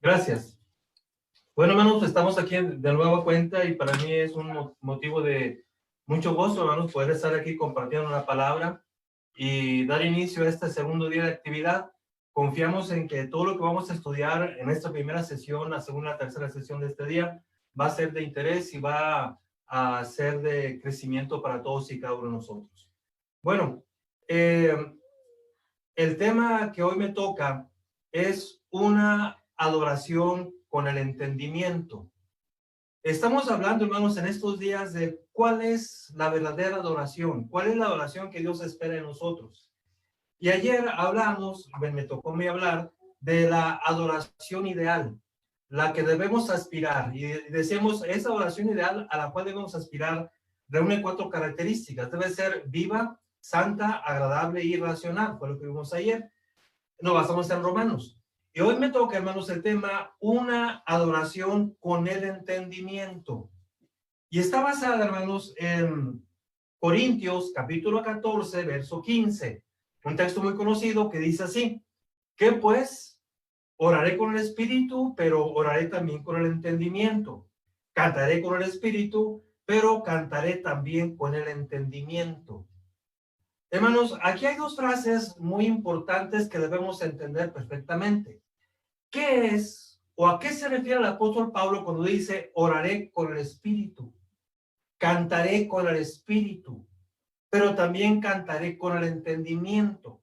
Gracias. Bueno, hermanos, estamos aquí de nueva cuenta y para mí es un motivo de mucho gozo, hermanos, poder estar aquí compartiendo la palabra y dar inicio a este segundo día de actividad. Confiamos en que todo lo que vamos a estudiar en esta primera sesión, la segunda, tercera sesión de este día, va a ser de interés y va a ser de crecimiento para todos y cada uno de nosotros. Bueno, el tema que hoy me toca es una adoración con el entendimiento. Estamos hablando, hermanos, en estos días de cuál es la verdadera adoración, cuál es la adoración que Dios espera de nosotros. Y ayer hablamos, me tocó a mí hablar de la adoración ideal, la que debemos aspirar. Y decíamos, esa adoración ideal a la cual debemos aspirar reúne 4 características. Debe ser viva, santa, agradable y racional. Fue lo que vimos ayer. Nos basamos en Romanos. Y hoy me toca, hermanos, el tema, una adoración con el entendimiento. Y está basada, hermanos, en Corintios, capítulo 14, verso 15. Un texto muy conocido que dice así, que pues oraré con el espíritu, pero oraré también con el entendimiento. Cantaré con el espíritu, pero cantaré también con el entendimiento. Hermanos, aquí hay 2 frases muy importantes que debemos entender perfectamente. ¿Qué es o a qué se refiere el apóstol Pablo cuando dice oraré con el espíritu? Cantaré con el espíritu, pero también cantaré con el entendimiento.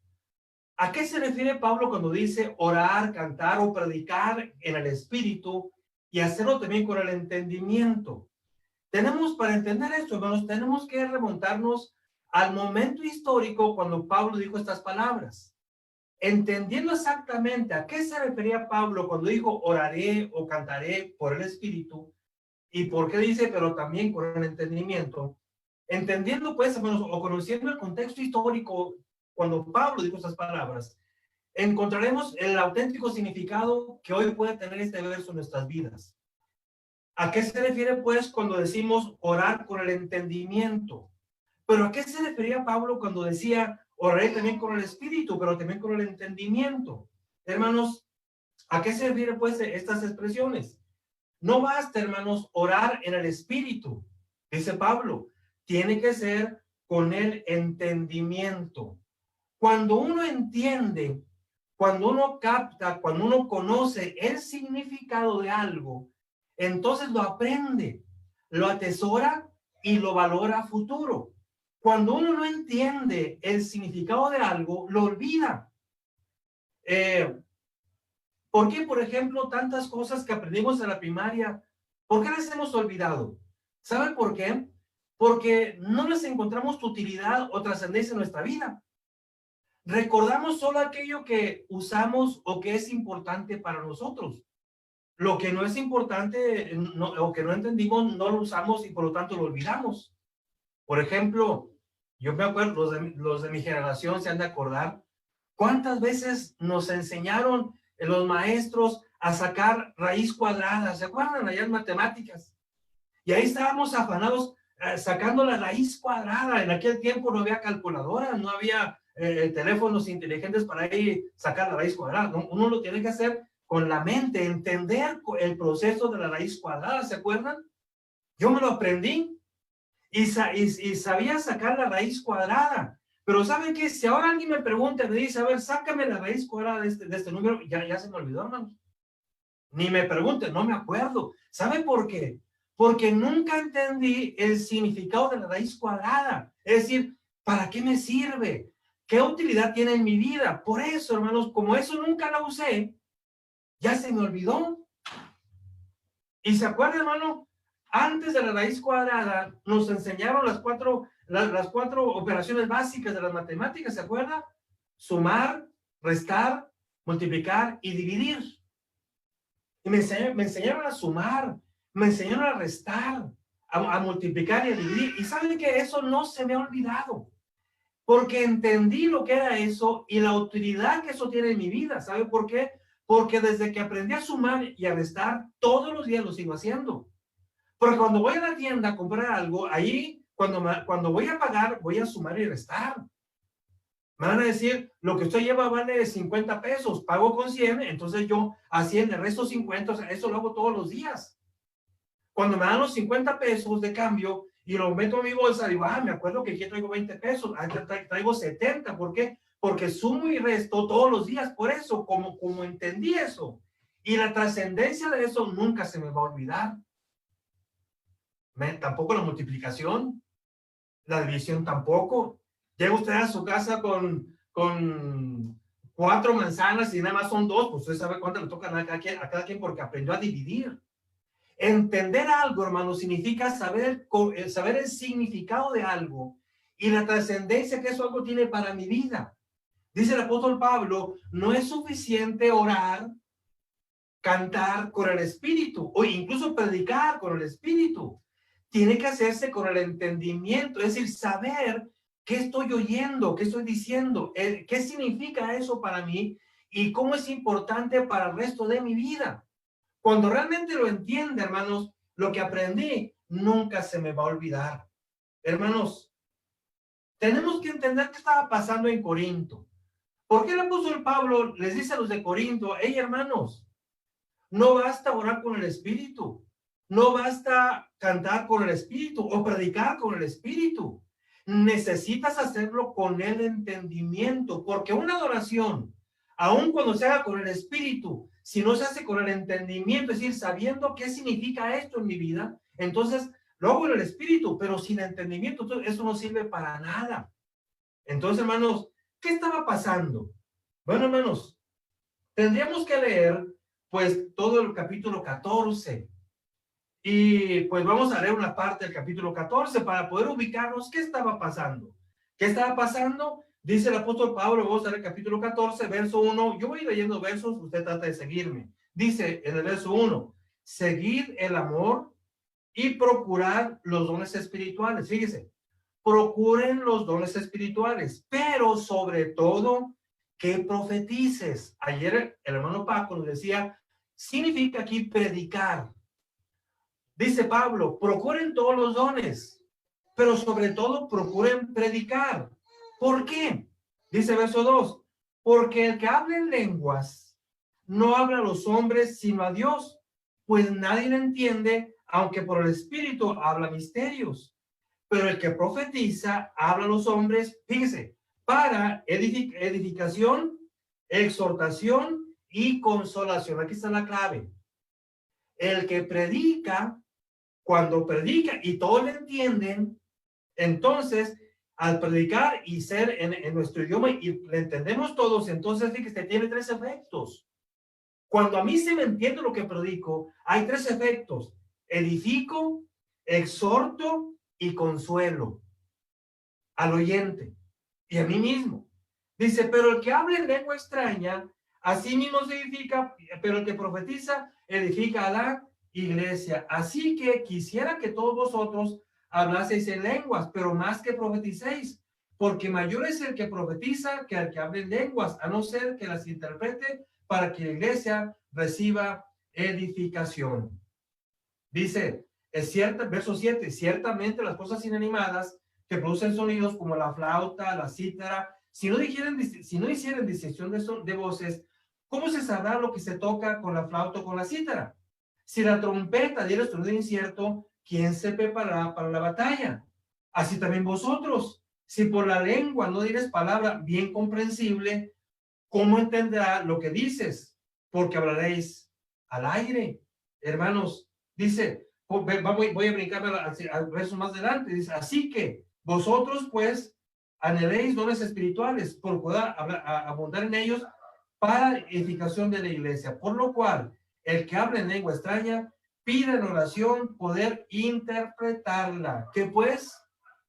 ¿A qué se refiere Pablo cuando dice orar, cantar o predicar en el espíritu y hacerlo también con el entendimiento? Tenemos, para entender esto, hermanos, tenemos que remontarnos al momento histórico cuando Pablo dijo estas palabras. Entendiendo exactamente a qué se refería Pablo cuando dijo oraré o cantaré por el espíritu y por qué dice pero también con el entendimiento, entendiendo pues, hermanos, o conociendo el contexto histórico cuando Pablo dijo estas palabras, encontraremos el auténtico significado que hoy puede tener este verso en nuestras vidas. ¿A qué se refiere pues cuando decimos orar con el entendimiento? Pero ¿a qué se refería Pablo cuando decía oraré también con el espíritu, pero también con el entendimiento? Hermanos, ¿a qué se refiere pues estas expresiones? No basta, hermanos, orar en el espíritu, dice Pablo, tiene que ser con el entendimiento. Cuando uno entiende, cuando uno capta, cuando uno conoce el significado de algo, entonces lo aprende, lo atesora y lo valora a futuro. Cuando uno no entiende el significado de algo, lo olvida. ¿Por qué, por ejemplo, tantas cosas que aprendimos en la primaria, por qué las hemos olvidado? ¿Saben por qué? Porque no les encontramos utilidad o trascendencia en nuestra vida. Recordamos solo aquello que usamos o que es importante para nosotros. Lo que no es importante o que no entendimos, no lo usamos y por lo tanto lo olvidamos. Por ejemplo, yo me acuerdo, los de mi generación se han de acordar, ¿cuántas veces nos enseñaron los maestros a sacar raíz cuadrada? ¿Se acuerdan allá en matemáticas? Y ahí estábamos afanados sacando la raíz cuadrada. En aquel tiempo no había calculadoras, no había teléfonos inteligentes para ahí sacar la raíz cuadrada. ¿No? Uno lo tiene que hacer con la mente, entender el proceso de la raíz cuadrada, ¿se acuerdan? Yo me lo aprendí y sabía sacar la raíz cuadrada. Pero ¿saben qué? Si ahora alguien me pregunta, me dice, a ver, sácame la raíz cuadrada de este número, ya se me olvidó, hermano. Ni me pregunten, no me acuerdo. ¿Sabe por qué? Porque nunca entendí el significado de la raíz cuadrada. Es decir, ¿para qué me sirve? ¿Qué utilidad tiene en mi vida? Por eso, hermanos, como eso nunca lo usé, ya se me olvidó. Y se acuerda, hermano, antes de la raíz cuadrada nos enseñaron las cuatro operaciones básicas de las matemáticas, ¿se acuerda? Sumar, restar, multiplicar y dividir. Y me enseñaron a sumar, me enseñaron a restar, a multiplicar y a dividir. Y saben que eso no se me ha olvidado, porque entendí lo que era eso y la utilidad que eso tiene en mi vida. ¿Sabe por qué? Porque desde que aprendí a sumar y a restar, todos los días lo sigo haciendo. Porque cuando voy a la tienda a comprar algo, ahí, cuando voy a pagar, voy a sumar y restar. Me van a decir, lo que usted lleva vale 50 pesos, pago con 100, entonces yo a 100, el resto 50, o sea, eso lo hago todos los días. Cuando me dan los 50 pesos de cambio y lo meto en mi bolsa, digo, me acuerdo que aquí traigo 20 pesos, traigo 70, ¿por qué? Porque sumo y resto todos los días, por eso, como entendí eso. Y la trascendencia de eso nunca se me va a olvidar. Tampoco la multiplicación, la división tampoco. Llega usted a su casa con 4 manzanas y nada más son 2, pues usted sabe cuánto le tocan a cada quien porque aprendió a dividir. Entender algo, hermano, significa saber el significado de algo y la trascendencia que eso algo tiene para mi vida. Dice el apóstol Pablo, no es suficiente orar, cantar con el Espíritu o incluso predicar con el Espíritu. Tiene que hacerse con el entendimiento, es decir, saber qué estoy oyendo, qué estoy diciendo, qué significa eso para mí y cómo es importante para el resto de mi vida. Cuando realmente lo entiende, hermanos, lo que aprendí nunca se me va a olvidar. Hermanos, tenemos que entender qué estaba pasando en Corinto. ¿Por qué el apóstol Pablo les dice a los de Corinto, hey, hermanos, no basta orar con el Espíritu, no basta cantar con el Espíritu o predicar con el Espíritu. Necesitas hacerlo con el entendimiento, porque una adoración, aun cuando se haga con el Espíritu, si no se hace con el entendimiento, es decir, sabiendo qué significa esto en mi vida, entonces lo hago en el Espíritu, pero sin entendimiento, eso no sirve para nada. Entonces, hermanos, ¿qué estaba pasando? Bueno, hermanos, tendríamos que leer pues todo el capítulo 14. Y pues vamos a leer una parte del capítulo 14 para poder ubicarnos qué estaba pasando. ¿Qué estaba pasando? Dice el apóstol Pablo, vamos a leer el capítulo 14, verso 1. Yo voy leyendo versos, usted trata de seguirme. Dice en el verso 1, seguid el amor y procurar los dones espirituales. Fíjese, procuren los dones espirituales, pero sobre todo que profetices. Ayer el hermano Paco nos decía, significa aquí predicar. Dice Pablo, procuren todos los dones, pero sobre todo procuren predicar. ¿Por qué? Dice verso 2, porque el que habla en lenguas no habla a los hombres sino a Dios, pues nadie le entiende, aunque por el Espíritu habla misterios. Pero el que profetiza habla a los hombres, fíjese, para edificación, exhortación y consolación. Aquí está la clave. El que predica, cuando predica y todos le entienden, entonces al predicar y ser en nuestro idioma y le entendemos todos, entonces fíjese, tiene 3 efectos. Cuando a mí se me entiende lo que predico, hay 3 efectos: edifico, exhorto y consuelo al oyente y a mí mismo. Dice, pero el que habla en lengua extraña, a sí mismo se edifica, pero el que profetiza, edifica a la iglesia. Así que quisiera que todos vosotros hablaseis en lenguas, pero más que profeticéis, porque mayor es el que profetiza que el que habla en lenguas, a no ser que las interprete para que la iglesia reciba edificación. Dice, es cierto, verso 7, ciertamente las cosas inanimadas que producen sonidos como la flauta, la cítara, si no hicieran distinción de voces, ¿cómo se sabrá lo que se toca con la flauta o con la cítara? Si la trompeta diera sonido incierto, ¿quién se preparará para la batalla? Así también vosotros, si por la lengua no dieres palabra bien comprensible, ¿cómo entenderá lo que dices? Porque hablaréis al aire. Hermanos, dice, voy a brincarme al verso más adelante, dice, así que vosotros pues anheléis dones espirituales por poder abundar en ellos para edificación de la iglesia, por lo cual el que habla en lengua extraña pide en oración poder interpretarla, que pues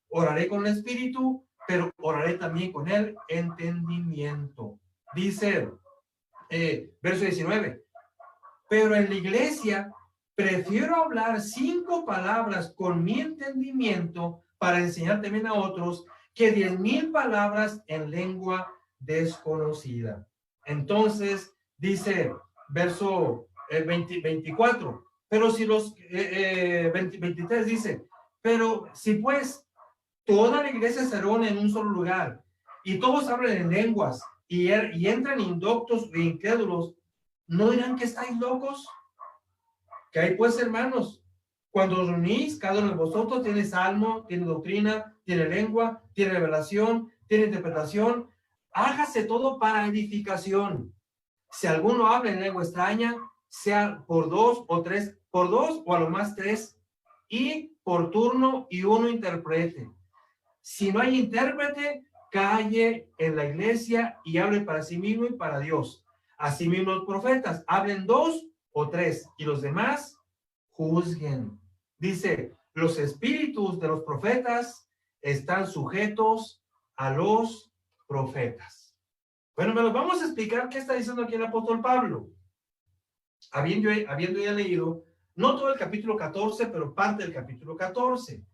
oraré con el espíritu, pero oraré también con el entendimiento. Dice verso 19, pero en la iglesia prefiero hablar 5 palabras con mi entendimiento para enseñar también a otros que 10,000 palabras en lengua desconocida. Entonces dice verso 24, pero si los 23 dice, pero si pues toda la iglesia se reúne en un solo lugar y todos hablan en lenguas, y entran indoctos e incrédulos, ¿no dirán que estáis locos? Que hay pues, hermanos, cuando os unís, cada uno de vosotros tiene salmo, tiene doctrina, tiene lengua, tiene revelación, tiene interpretación. Hágase todo para edificación. Si alguno habla en lengua extraña, sea por dos o tres, por dos o a lo más tres, y por turno y uno interprete. Si no hay intérprete, calle en la iglesia y hable para sí mismo y para Dios. Asimismo los profetas, hablen dos o tres, y los demás juzguen. Dice, los espíritus de los profetas están sujetos a los profetas. Bueno, pero vamos a explicar qué está diciendo aquí el apóstol Pablo. Habiendo ya leído, no todo el capítulo 14, pero parte del capítulo 14.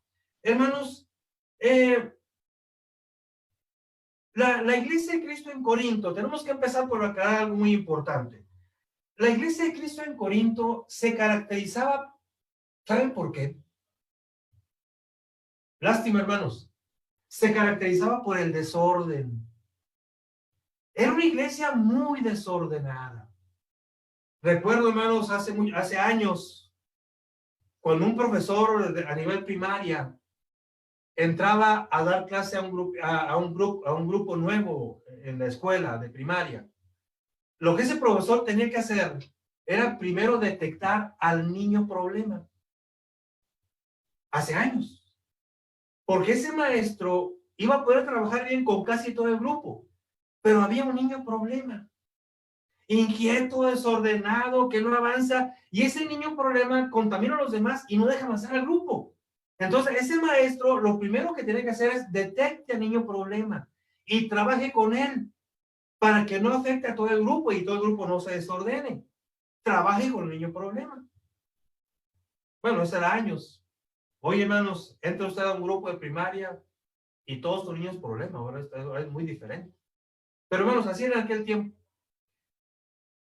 Hermanos, la iglesia de Cristo en Corinto, tenemos que empezar por aclarar algo muy importante. La iglesia de Cristo en Corinto se caracterizaba, ¿saben por qué? Lástima, hermanos, se caracterizaba por el desorden. Era una iglesia muy desordenada. Recuerdo, hermanos, hace años, cuando un profesor a nivel primaria entraba a dar clase a un grupo nuevo en la escuela de primaria, lo que ese profesor tenía que hacer era primero detectar al niño problema. Hace años. Porque ese maestro iba a poder trabajar bien con casi todo el grupo, pero había un niño problema, inquieto, desordenado, que no avanza, y ese niño problema contamina a los demás y no deja avanzar al grupo. Entonces, ese maestro lo primero que tiene que hacer es detecte al niño problema y trabaje con él para que no afecte a todo el grupo y todo el grupo no se desordene. Trabaje con el niño problema. Bueno, eso era años. Oye, hermanos, entra usted a un grupo de primaria y todos son niños problemas. Ahora es muy diferente. Pero, hermanos, así en aquel tiempo.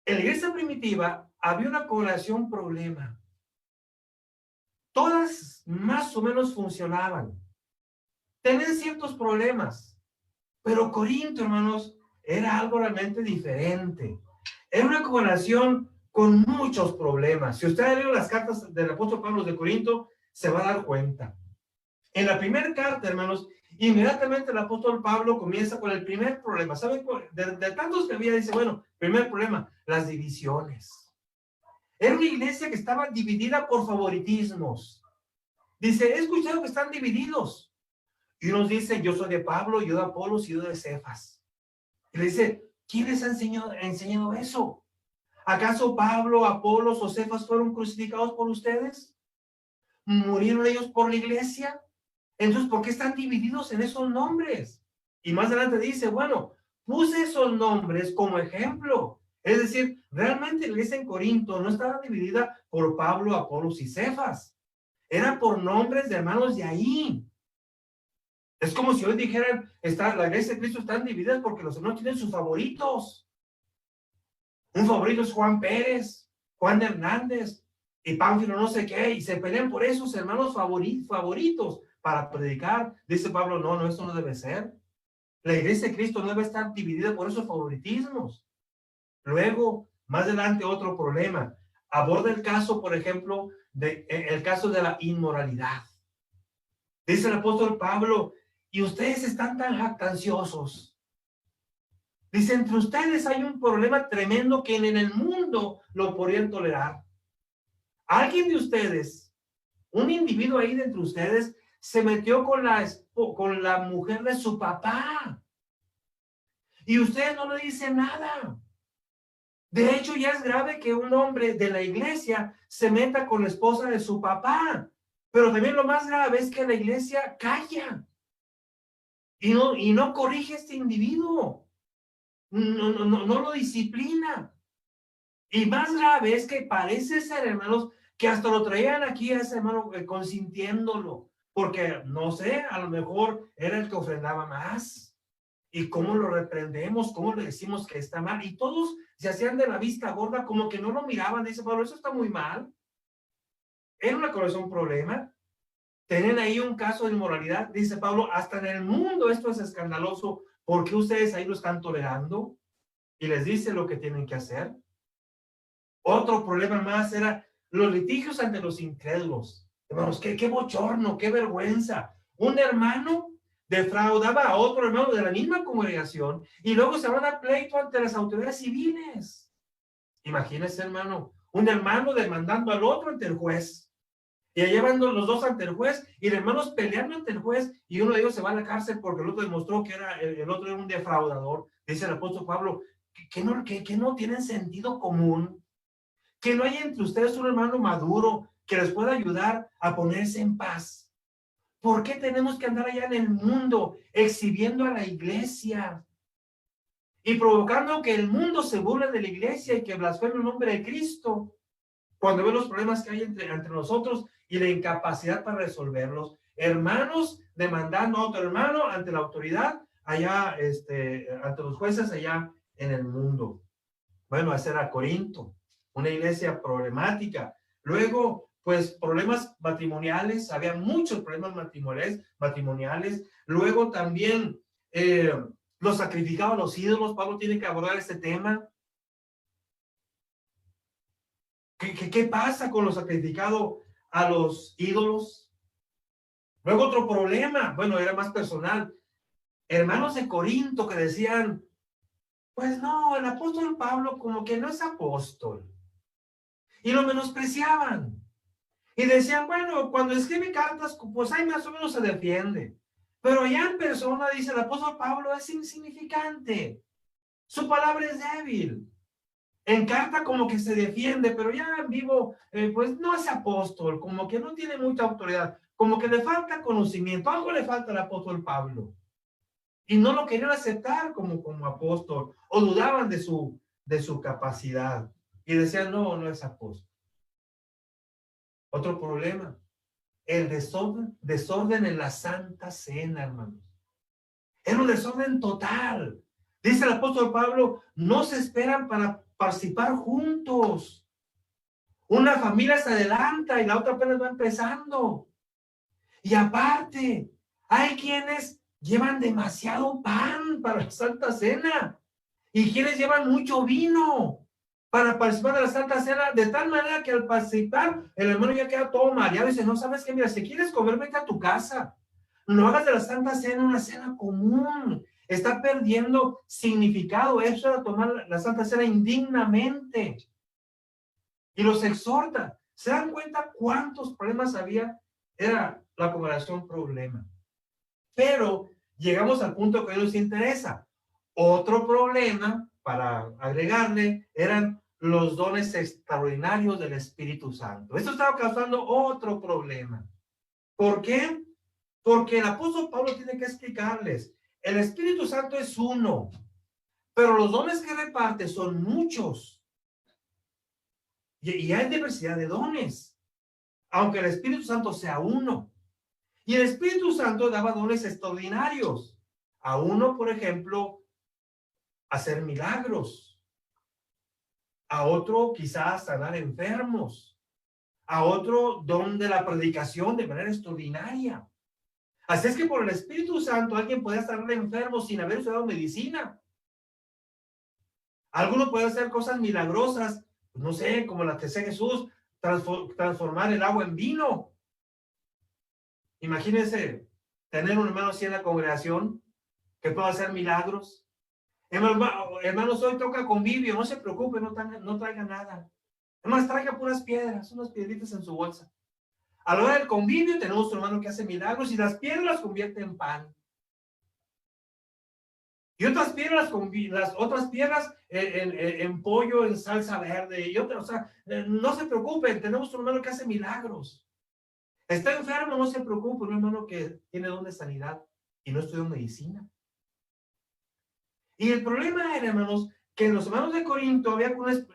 En la iglesia primitiva había una congregación problema. Todas más o menos funcionaban. Tenían ciertos problemas. Pero Corinto, hermanos, era algo realmente diferente. Era una congregación con muchos problemas. Si usted ha leído las cartas del apóstol Pablo de Corinto, se va a dar cuenta. En la primera carta, hermanos, inmediatamente el apóstol Pablo comienza con el primer problema. ¿Saben? De tantos que había, dice, bueno, primer problema, las divisiones. Era una iglesia que estaba dividida por favoritismos. Dice, he escuchado que están divididos. Y unos dicen, yo soy de Pablo, yo de Apolos y yo de Cefas. Y le dice, ¿quién les ha enseñado eso? ¿Acaso Pablo, Apolos o Cefas fueron crucificados por ustedes? ¿Murieron ellos por la iglesia? Entonces, ¿por qué están divididos en esos nombres? Y más adelante dice, bueno, puse esos nombres como ejemplo. Es decir, realmente la iglesia en Corinto no estaba dividida por Pablo, Apolos y Cefas. Era por nombres de hermanos de ahí. Es como si hoy dijeran, la iglesia de Cristo están divididas porque los hermanos tienen sus favoritos. Un favorito es Juan Pérez, Juan Hernández y Pánfilo no sé qué, y se pelean por esos hermanos favoritos para predicar. Dice Pablo, no, eso no debe ser. La iglesia de Cristo no debe estar dividida por esos favoritismos. Luego, más adelante, otro problema. Aborda el caso, por ejemplo, el caso de la inmoralidad. Dice el apóstol Pablo, y ustedes están tan jactanciosos. Dice, entre ustedes hay un problema tremendo que en el mundo lo podrían tolerar. Alguien de ustedes, un individuo ahí de entre ustedes, se metió con la mujer de su papá. Y ustedes no le dicen nada. De hecho, ya es grave que un hombre de la iglesia se meta con la esposa de su papá. Pero también lo más grave es que la iglesia calla. Y no corrige a este individuo. No lo disciplina. Y más grave es que parece ser, hermanos, que hasta lo traían aquí a ese hermano consintiéndolo. Porque, no sé, a lo mejor era el que ofrendaba más. ¿Y cómo lo reprendemos? ¿Cómo le decimos que está mal? Y todos se hacían de la vista gorda, como que no lo miraban. Dice Pablo, eso está muy mal. Era una cosa, un problema. Tienen ahí un caso de inmoralidad. Dice Pablo, hasta en el mundo esto es escandaloso ¿Por qué ustedes ahí lo están tolerando? Y les dice lo que tienen que hacer. Otro problema más era los litigios ante los incrédulos. Hermanos, qué bochorno, qué vergüenza. Un hermano defraudaba a otro hermano de la misma congregación y luego se van a pleito ante las autoridades civiles. Imagínese, hermano, un hermano demandando al otro ante el juez. Y ahí van los dos ante el juez y los hermanos peleando ante el juez y uno de ellos se va a la cárcel porque el otro demostró que el otro era un defraudador. Dice el apóstol Pablo, que no tienen sentido común, que no hay entre ustedes un hermano maduro que les pueda ayudar a ponerse en paz. ¿Por qué tenemos que andar allá en el mundo exhibiendo a la iglesia y provocando que el mundo se burle de la iglesia y que blasfeme el nombre de Cristo cuando ve los problemas que hay entre nosotros y la incapacidad para resolverlos? Hermanos demandando a otro hermano ante la autoridad allá, ante los jueces allá en el mundo. Bueno, ese era Corinto, una iglesia problemática. Luego, pues, problemas matrimoniales, había muchos problemas matrimoniales. Luego también los sacrificaban los ídolos. Pablo tiene que abordar este tema. ¿Qué pasa con lo sacrificado a los ídolos? Luego otro problema, bueno, era más personal. Hermanos de Corinto que decían, pues no, el apóstol Pablo como que no es apóstol. Y lo menospreciaban. Y decían, bueno, cuando escribe cartas, pues ahí más o menos se defiende. Pero ya en persona, dice el apóstol Pablo, es insignificante. Su palabra es débil. En carta como que se defiende, pero ya en vivo, pues no es apóstol, como que no tiene mucha autoridad, como que le falta conocimiento, algo le falta al apóstol Pablo. Y no lo querían aceptar como apóstol, o dudaban de su capacidad. Y decían, no es apóstol. Otro problema, el desorden en la Santa Cena, hermanos. Era un desorden total. Dice el apóstol Pablo, no se esperan para participar juntos. Una familia se adelanta y la otra apenas va empezando. Y aparte, hay quienes llevan demasiado pan para la Santa Cena y quienes llevan mucho vino para participar de la Santa Cena, de tal manera que al participar, el hermano ya queda todo mareado y dice, no, ¿sabes qué? Mira, si quieres comer, vete a tu casa. No hagas de la Santa Cena una cena común. Está perdiendo significado. Eso era tomar la Santa Cena indignamente. Y los exhorta. ¿Se dan cuenta cuántos problemas había? Era la congregación problema. Pero llegamos al punto que nos interesa. Otro problema, para agregarle, eran los dones extraordinarios del Espíritu Santo. Esto estaba causando otro problema. ¿Por qué? Porque el apóstol Pablo tiene que explicarles, el Espíritu Santo es uno, pero los dones que reparte son muchos. Y hay diversidad de dones, aunque el Espíritu Santo sea uno. Y el Espíritu Santo daba dones extraordinarios. A uno, por ejemplo, hacer milagros. A otro, quizás sanar enfermos. A otro, don de la predicación de manera extraordinaria. Así es que por el Espíritu Santo alguien puede sanar enfermos sin haber estudiado medicina. Alguno puede hacer cosas milagrosas, no sé, como las que hace Jesús, transformar el agua en vino. Imagínense tener un hermano así en la congregación que pueda hacer milagros. Hermanos, hoy toca convivio, no se preocupe, no traiga nada. Además, traiga puras piedras, unas piedritas en su bolsa. A la hora del convivio tenemos un hermano que hace milagros y las piedras las convierte en pan. Y otras piedras, las otras piedras en pollo, en salsa verde y otras. O sea, no se preocupen, tenemos un hermano que hace milagros. Está enfermo, no se preocupe, un hermano que tiene don de sanidad y no estudió medicina. Y el problema era, hermanos, que en los hermanos de Corinto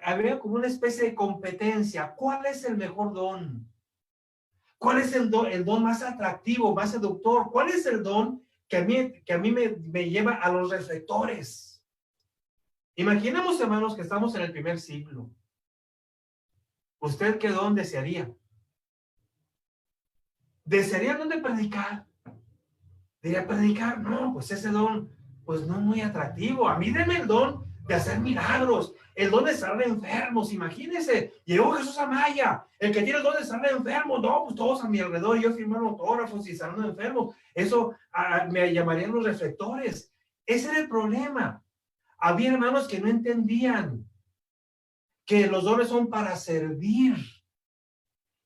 había como una especie de competencia. ¿Cuál es el mejor don? ¿Cuál es el don más atractivo, más seductor? ¿Cuál es el don que a mí me lleva a los reflectores? Imaginemos, hermanos, que estamos en el primer siglo. ¿Usted qué don desearía? ¿Desearía dónde predicar? Diría, predicar, no, pues ese don pues no es muy atractivo. A mí denme el don de hacer milagros, el don de sanar enfermos. Imagínense, llegó Jesús Amaya, el que tiene el don de sanar enfermos. No, pues todos a mi alrededor, yo firmando autógrafos y sanando enfermos. Eso me llamarían los reflectores. Ese era el problema. Había hermanos que no entendían que los dones son para servir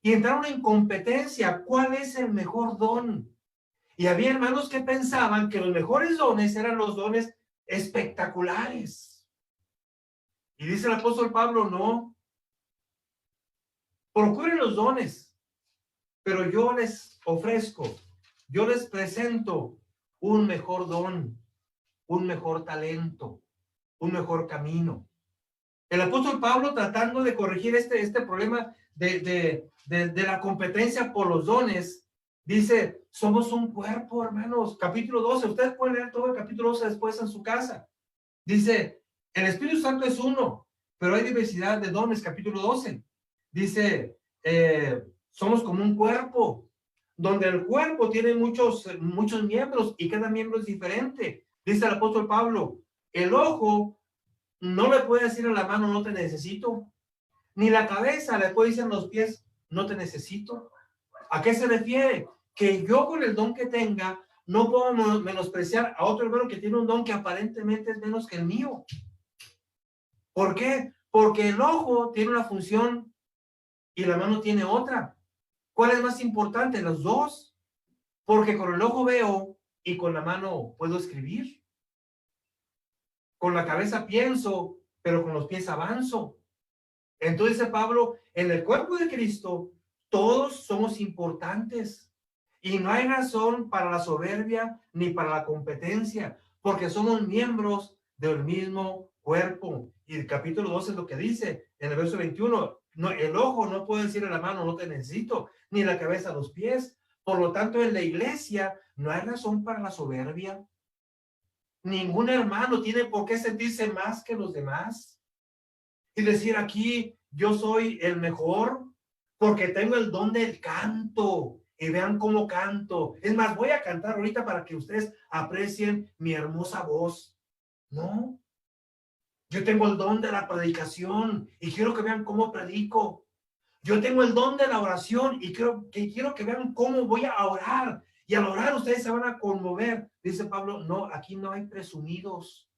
y entraron en competencia. ¿Cuál es el mejor don? Y había hermanos que pensaban que los mejores dones eran los dones espectaculares. Y dice el apóstol Pablo, no, procuren los dones, pero yo les ofrezco, yo les presento un mejor don, un mejor talento, un mejor camino. El apóstol Pablo, tratando de corregir este problema de la competencia por los dones, dice, somos un cuerpo, hermanos. Capítulo 12, ustedes pueden leer todo el capítulo 12 después en su casa. Dice, el Espíritu Santo es uno, pero hay diversidad de dones, capítulo 12. Dice, somos como un cuerpo, donde el cuerpo tiene muchos miembros y cada miembro es diferente. Dice el apóstol Pablo, el ojo no le puede decir a la mano, no te necesito, ni la cabeza le puede decir a los pies, no te necesito. ¿A qué se refiere? Que yo con el don que tenga, no puedo menospreciar a otro hermano que tiene un don que aparentemente es menos que el mío. ¿Por qué? Porque el ojo tiene una función y la mano tiene otra. ¿Cuál es más importante? Los dos. Porque con el ojo veo y con la mano puedo escribir. Con la cabeza pienso, pero con los pies avanzo. Entonces dice Pablo, en el cuerpo de Cristo, todos somos importantes. Y no hay razón para la soberbia ni para la competencia, porque somos miembros del mismo cuerpo. Y el capítulo 12 es lo que dice, en el verso 21, no, el ojo no puede decir a la mano, no te necesito, ni la cabeza a los pies. Por lo tanto, en la iglesia no hay razón para la soberbia. Ningún hermano tiene por qué sentirse más que los demás y decir aquí, yo soy el mejor porque tengo el don del canto. Y vean cómo canto. Es más, voy a cantar ahorita para que ustedes aprecien mi hermosa voz. No, yo tengo el don de la predicación y quiero que vean cómo predico. Yo tengo el don de la oración y quiero que vean cómo voy a orar. Y al orar ustedes se van a conmover. Dice Pablo, no, aquí no hay presumidos.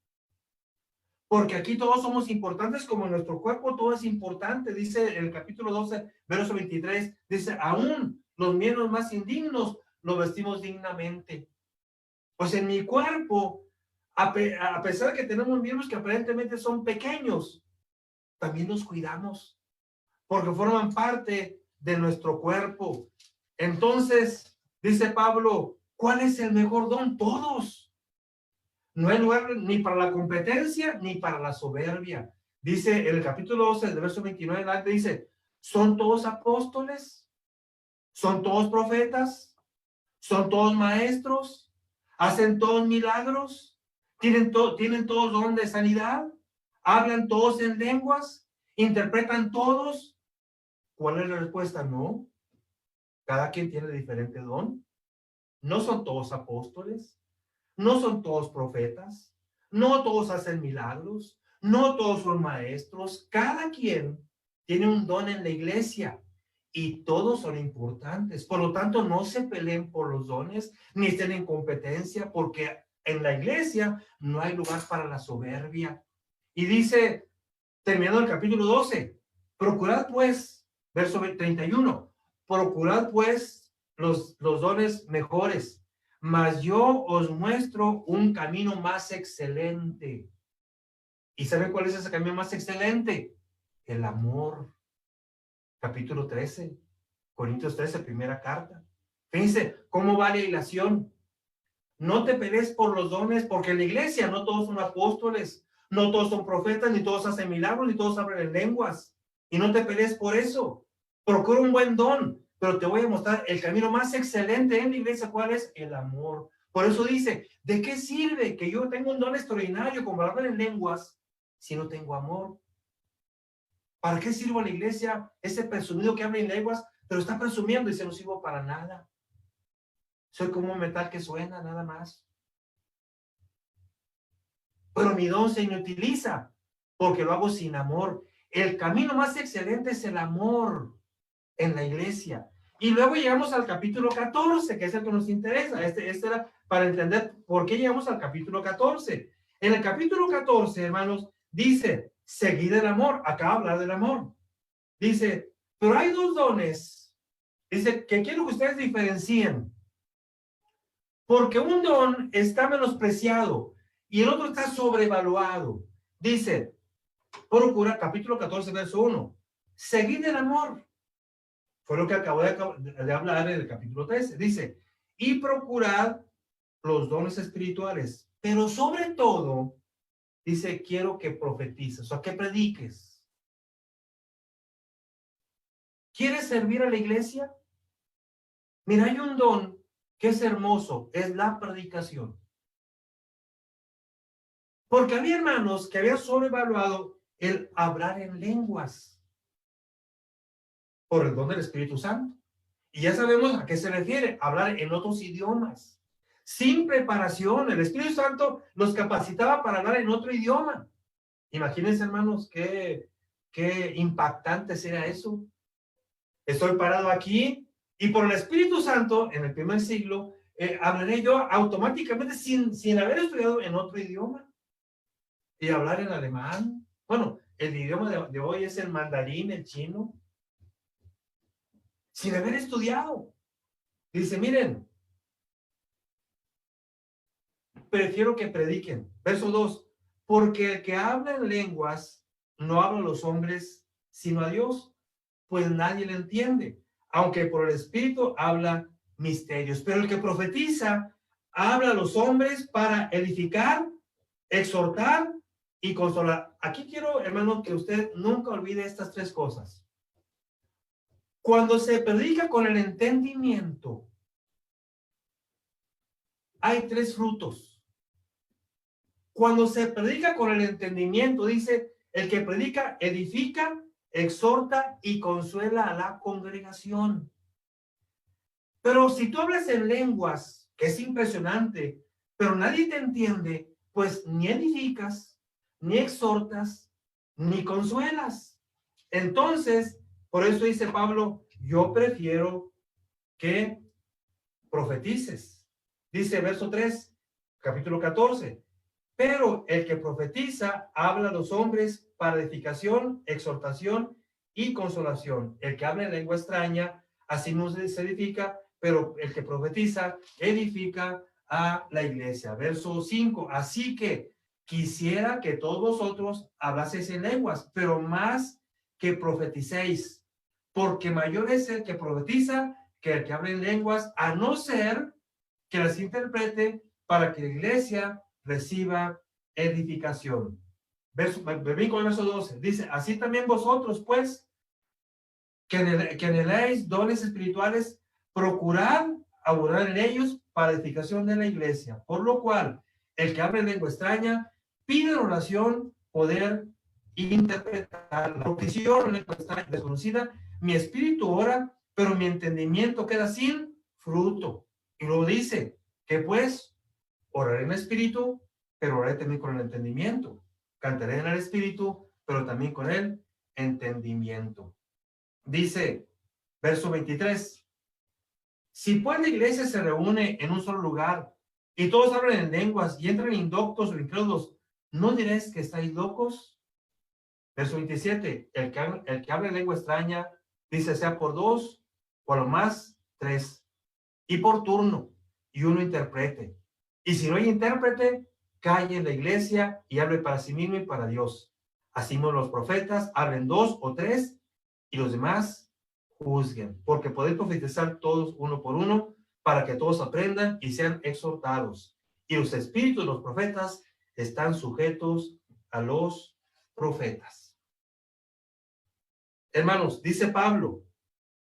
Porque aquí todos somos importantes, como en nuestro cuerpo todo es importante. Dice el capítulo 12, verso 23, dice, aún los miembros más indignos los vestimos dignamente. Pues en mi cuerpo, a pesar de que tenemos miembros que aparentemente son pequeños, también los cuidamos, porque forman parte de nuestro cuerpo. Entonces, dice Pablo, ¿cuál es el mejor don? Todos. No hay lugar ni para la competencia ni para la soberbia. Dice en el capítulo 12, del verso 29, dice, ¿son todos apóstoles? ¿Son todos profetas? ¿Son todos maestros? ¿Hacen todos milagros? ¿Tienen todos don de sanidad? ¿Hablan todos en lenguas? ¿Interpretan todos? ¿Cuál es la respuesta? No. Cada quien tiene diferente don. No son todos apóstoles. No son todos profetas, no todos hacen milagros, no todos son maestros. Cada quien tiene un don en la iglesia y todos son importantes. Por lo tanto, no se peleen por los dones ni estén en competencia, porque en la iglesia no hay lugar para la soberbia. Y dice, terminando el capítulo 12, procurad pues, verso 31, procurad pues los dones mejores, mas yo os muestro un camino más excelente. ¿Y saben cuál es ese camino más excelente? El amor. Capítulo 13, Corintios 13, primera carta. Fíjense cómo va la ilación. No te pelees por los dones, porque en la iglesia no todos son apóstoles, no todos son profetas, ni todos hacen milagros, ni todos hablan en lenguas. Y no te pelees por eso. Procura un buen don, pero te voy a mostrar el camino más excelente en la iglesia. ¿Cuál es? El amor. Por eso dice, ¿de qué sirve que yo tenga un don extraordinario como hablar en lenguas si no tengo amor? ¿Para qué sirvo a la iglesia ese presumido que habla en lenguas, pero está presumiendo y se no sirvo para nada? Soy como un metal que suena, nada más. pero mi don se inutiliza porque lo hago sin amor. El camino más excelente es el amor en la iglesia. Y luego llegamos al capítulo 14, que es el que nos interesa. Este era para entender por qué llegamos al capítulo 14. En el capítulo 14, hermanos, dice, seguid el amor. Acá habla del amor. Dice, pero hay dos dones. Dice, que quiero que ustedes diferencien. Porque un don está menospreciado y el otro está sobrevaluado. Dice, procura, capítulo 14, verso 1. Seguid el amor. Fue lo que acabo de hablar en el capítulo 13. Dice, y procurad los dones espirituales. Pero sobre todo, dice, quiero que profetices, o que prediques. ¿Quieres servir a la iglesia? Mira, hay un don que es hermoso, es la predicación. Porque había hermanos que habían sobrevaluado el hablar en lenguas por el don del Espíritu Santo. Y ya sabemos a qué se refiere, hablar en otros idiomas. Sin preparación, el Espíritu Santo los capacitaba para hablar en otro idioma. Imagínense, hermanos, qué impactante será eso. Estoy parado aquí y por el Espíritu Santo, en el primer siglo, hablaré yo automáticamente sin haber estudiado en otro idioma. Y hablar en alemán. Bueno, el idioma de hoy es el mandarín, el chino. Sin haber estudiado. Dice, miren, prefiero que prediquen. Verso 2, porque el que habla en lenguas no habla a los hombres, sino a Dios, pues nadie le entiende, aunque por el Espíritu habla misterios. Pero el que profetiza habla a los hombres para edificar, exhortar y consolar. Aquí quiero, hermano, que usted nunca olvide estas tres cosas. Cuando se predica con el entendimiento, hay tres frutos. Cuando se predica con el entendimiento, dice, el que predica edifica, exhorta y consuela a la congregación. Pero si tú hablas en lenguas, que es impresionante, pero nadie te entiende, pues ni edificas, ni exhortas, ni consuelas. Entonces, por eso dice Pablo, yo prefiero que profetices. Dice verso 3, capítulo 14. Pero el que profetiza habla a los hombres para edificación, exhortación y consolación. El que habla en lengua extraña, así no se edifica, pero el que profetiza edifica a la iglesia. Verso 5. Así que quisiera que todos vosotros hablaseis en lenguas, pero más que profeticéis, porque mayor es el que profetiza que el que habla en lenguas, a no ser que las interprete para que la iglesia reciba edificación. Verso 12, dice, así también vosotros, pues, que anheláis dones espirituales, procurad abundar en ellos para edificación de la iglesia. Por lo cual, el que habla en lengua extraña, pide en oración poder interpretar. Porque si yo oro en lengua extraña desconocida, mi espíritu ora, pero mi entendimiento queda sin fruto. Y luego dice, que pues, oraré en el espíritu, pero oraré también con el entendimiento. Cantaré en el espíritu, pero también con el entendimiento. Dice, verso 23, si pues la iglesia se reúne en un solo lugar y todos hablan en lenguas y entran indoctos o incrédulos, ¿no diréis que estáis locos? Verso 27, el que habla en lengua extraña, dice, sea por dos o a lo más tres, y por turno, y uno interprete. Y si no hay intérprete, calle en la iglesia y hable para sí mismo y para Dios. Así como los profetas hablen dos o tres y los demás juzguen, porque podéis profetizar todos uno por uno para que todos aprendan y sean exhortados. Y los espíritus de los profetas están sujetos a los profetas. Hermanos, dice Pablo,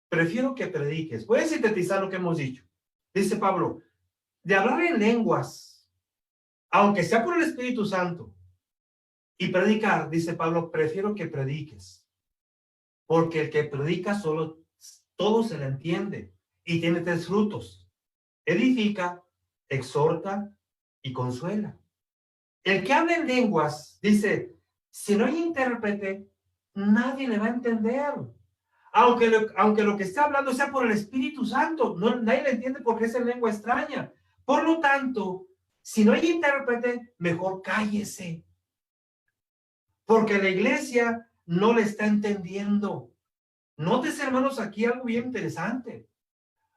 prefiero que prediques. Voy a sintetizar lo que hemos dicho. Dice Pablo, de hablar en lenguas, aunque sea por el Espíritu Santo, y predicar, dice Pablo, prefiero que prediques, porque el que predica solo, todo se le entiende, y tiene tres frutos: edifica, exhorta y consuela. El que habla en lenguas, dice, si no hay intérprete, nadie le va a entender. Aunque lo que está hablando sea por el Espíritu Santo, no, nadie le entiende porque es en lengua extraña. Por lo tanto, si no hay intérprete, mejor cállese. Porque la iglesia no le está entendiendo. Nótese, hermanos, aquí algo bien interesante.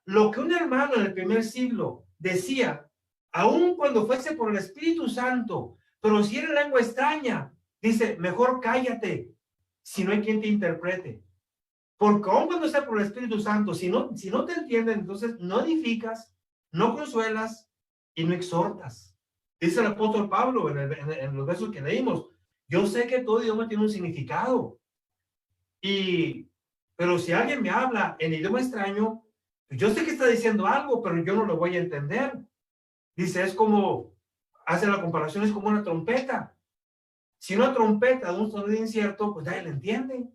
Lo que un hermano en el primer siglo decía, aun cuando fuese por el Espíritu Santo, pero si era lengua extraña, dice, mejor cállate, si no hay quien te interprete. Porque aun cuando sea por el Espíritu Santo, si no te entienden, entonces no edificas, no consuelas y no exhortas. Dice el apóstol Pablo en los versos que leímos, yo sé que todo idioma tiene un significado. Pero si alguien me habla en idioma extraño, yo sé que está diciendo algo, pero yo no lo voy a entender. Dice, es como, hace la comparación, es como una trompeta. Si una trompeta de un sonido incierto, pues nadie la entiende.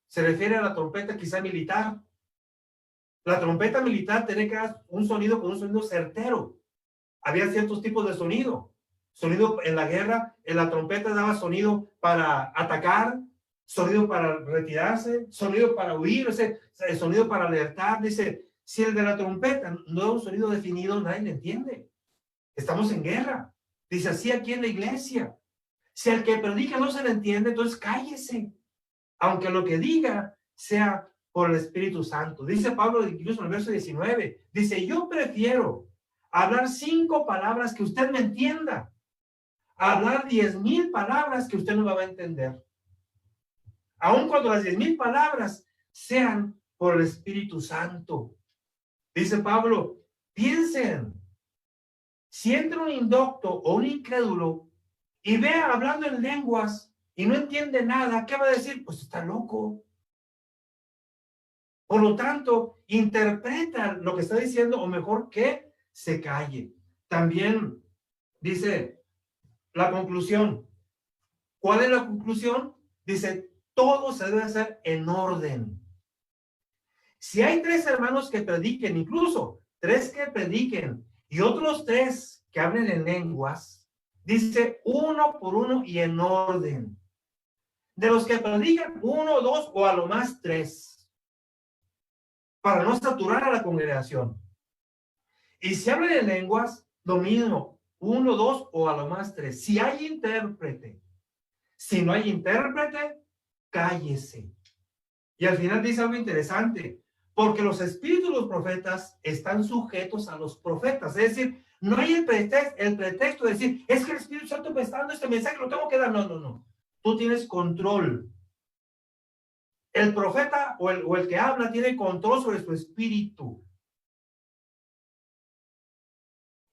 Se refiere a la trompeta quizá militar. La trompeta militar tiene que dar un sonido con un sonido certero. Había ciertos tipos de sonido. Sonido en la guerra, en la trompeta daba sonido para atacar, sonido para retirarse, sonido para huir, el sonido para alertar. Dice, si el de la trompeta no es un sonido definido, nadie le entiende. Estamos en guerra. Dice así aquí en la iglesia. Si el que predica no se le entiende, entonces cállese. Aunque lo que diga sea por el Espíritu Santo. Dice Pablo, incluso en el verso 19, dice, yo prefiero hablar 5 palabras que usted me entienda, a hablar 10,000 palabras que usted no va a entender. Aun cuando las 10,000 palabras sean por el Espíritu Santo. Dice Pablo, piensen, si entra un indocto o un incrédulo y ve hablando en lenguas y no entiende nada, ¿qué va a decir? Pues está loco. Por lo tanto, interpreta lo que está diciendo o mejor que se calle. También dice la conclusión. ¿Cuál es la conclusión? Dice, todo se debe hacer en orden. Si hay 3 hermanos que prediquen, incluso 3 que prediquen y otros 3 que hablen en lenguas, dice uno por uno y en orden. De los que predican, 1, 2 o a lo más 3, para no saturar a la congregación. Y si hablan en lenguas, lo mismo, 1, 2 o a lo más 3. Si hay intérprete, si no hay intérprete, cállese. Y al final dice algo interesante, porque los espíritus de los profetas están sujetos a los profetas. Es decir, no hay el pretexto de decir, es que el Espíritu Santo me está dando este mensaje, lo tengo que dar. No, no, no. Tú tienes control. El profeta o el que habla tiene control sobre su espíritu.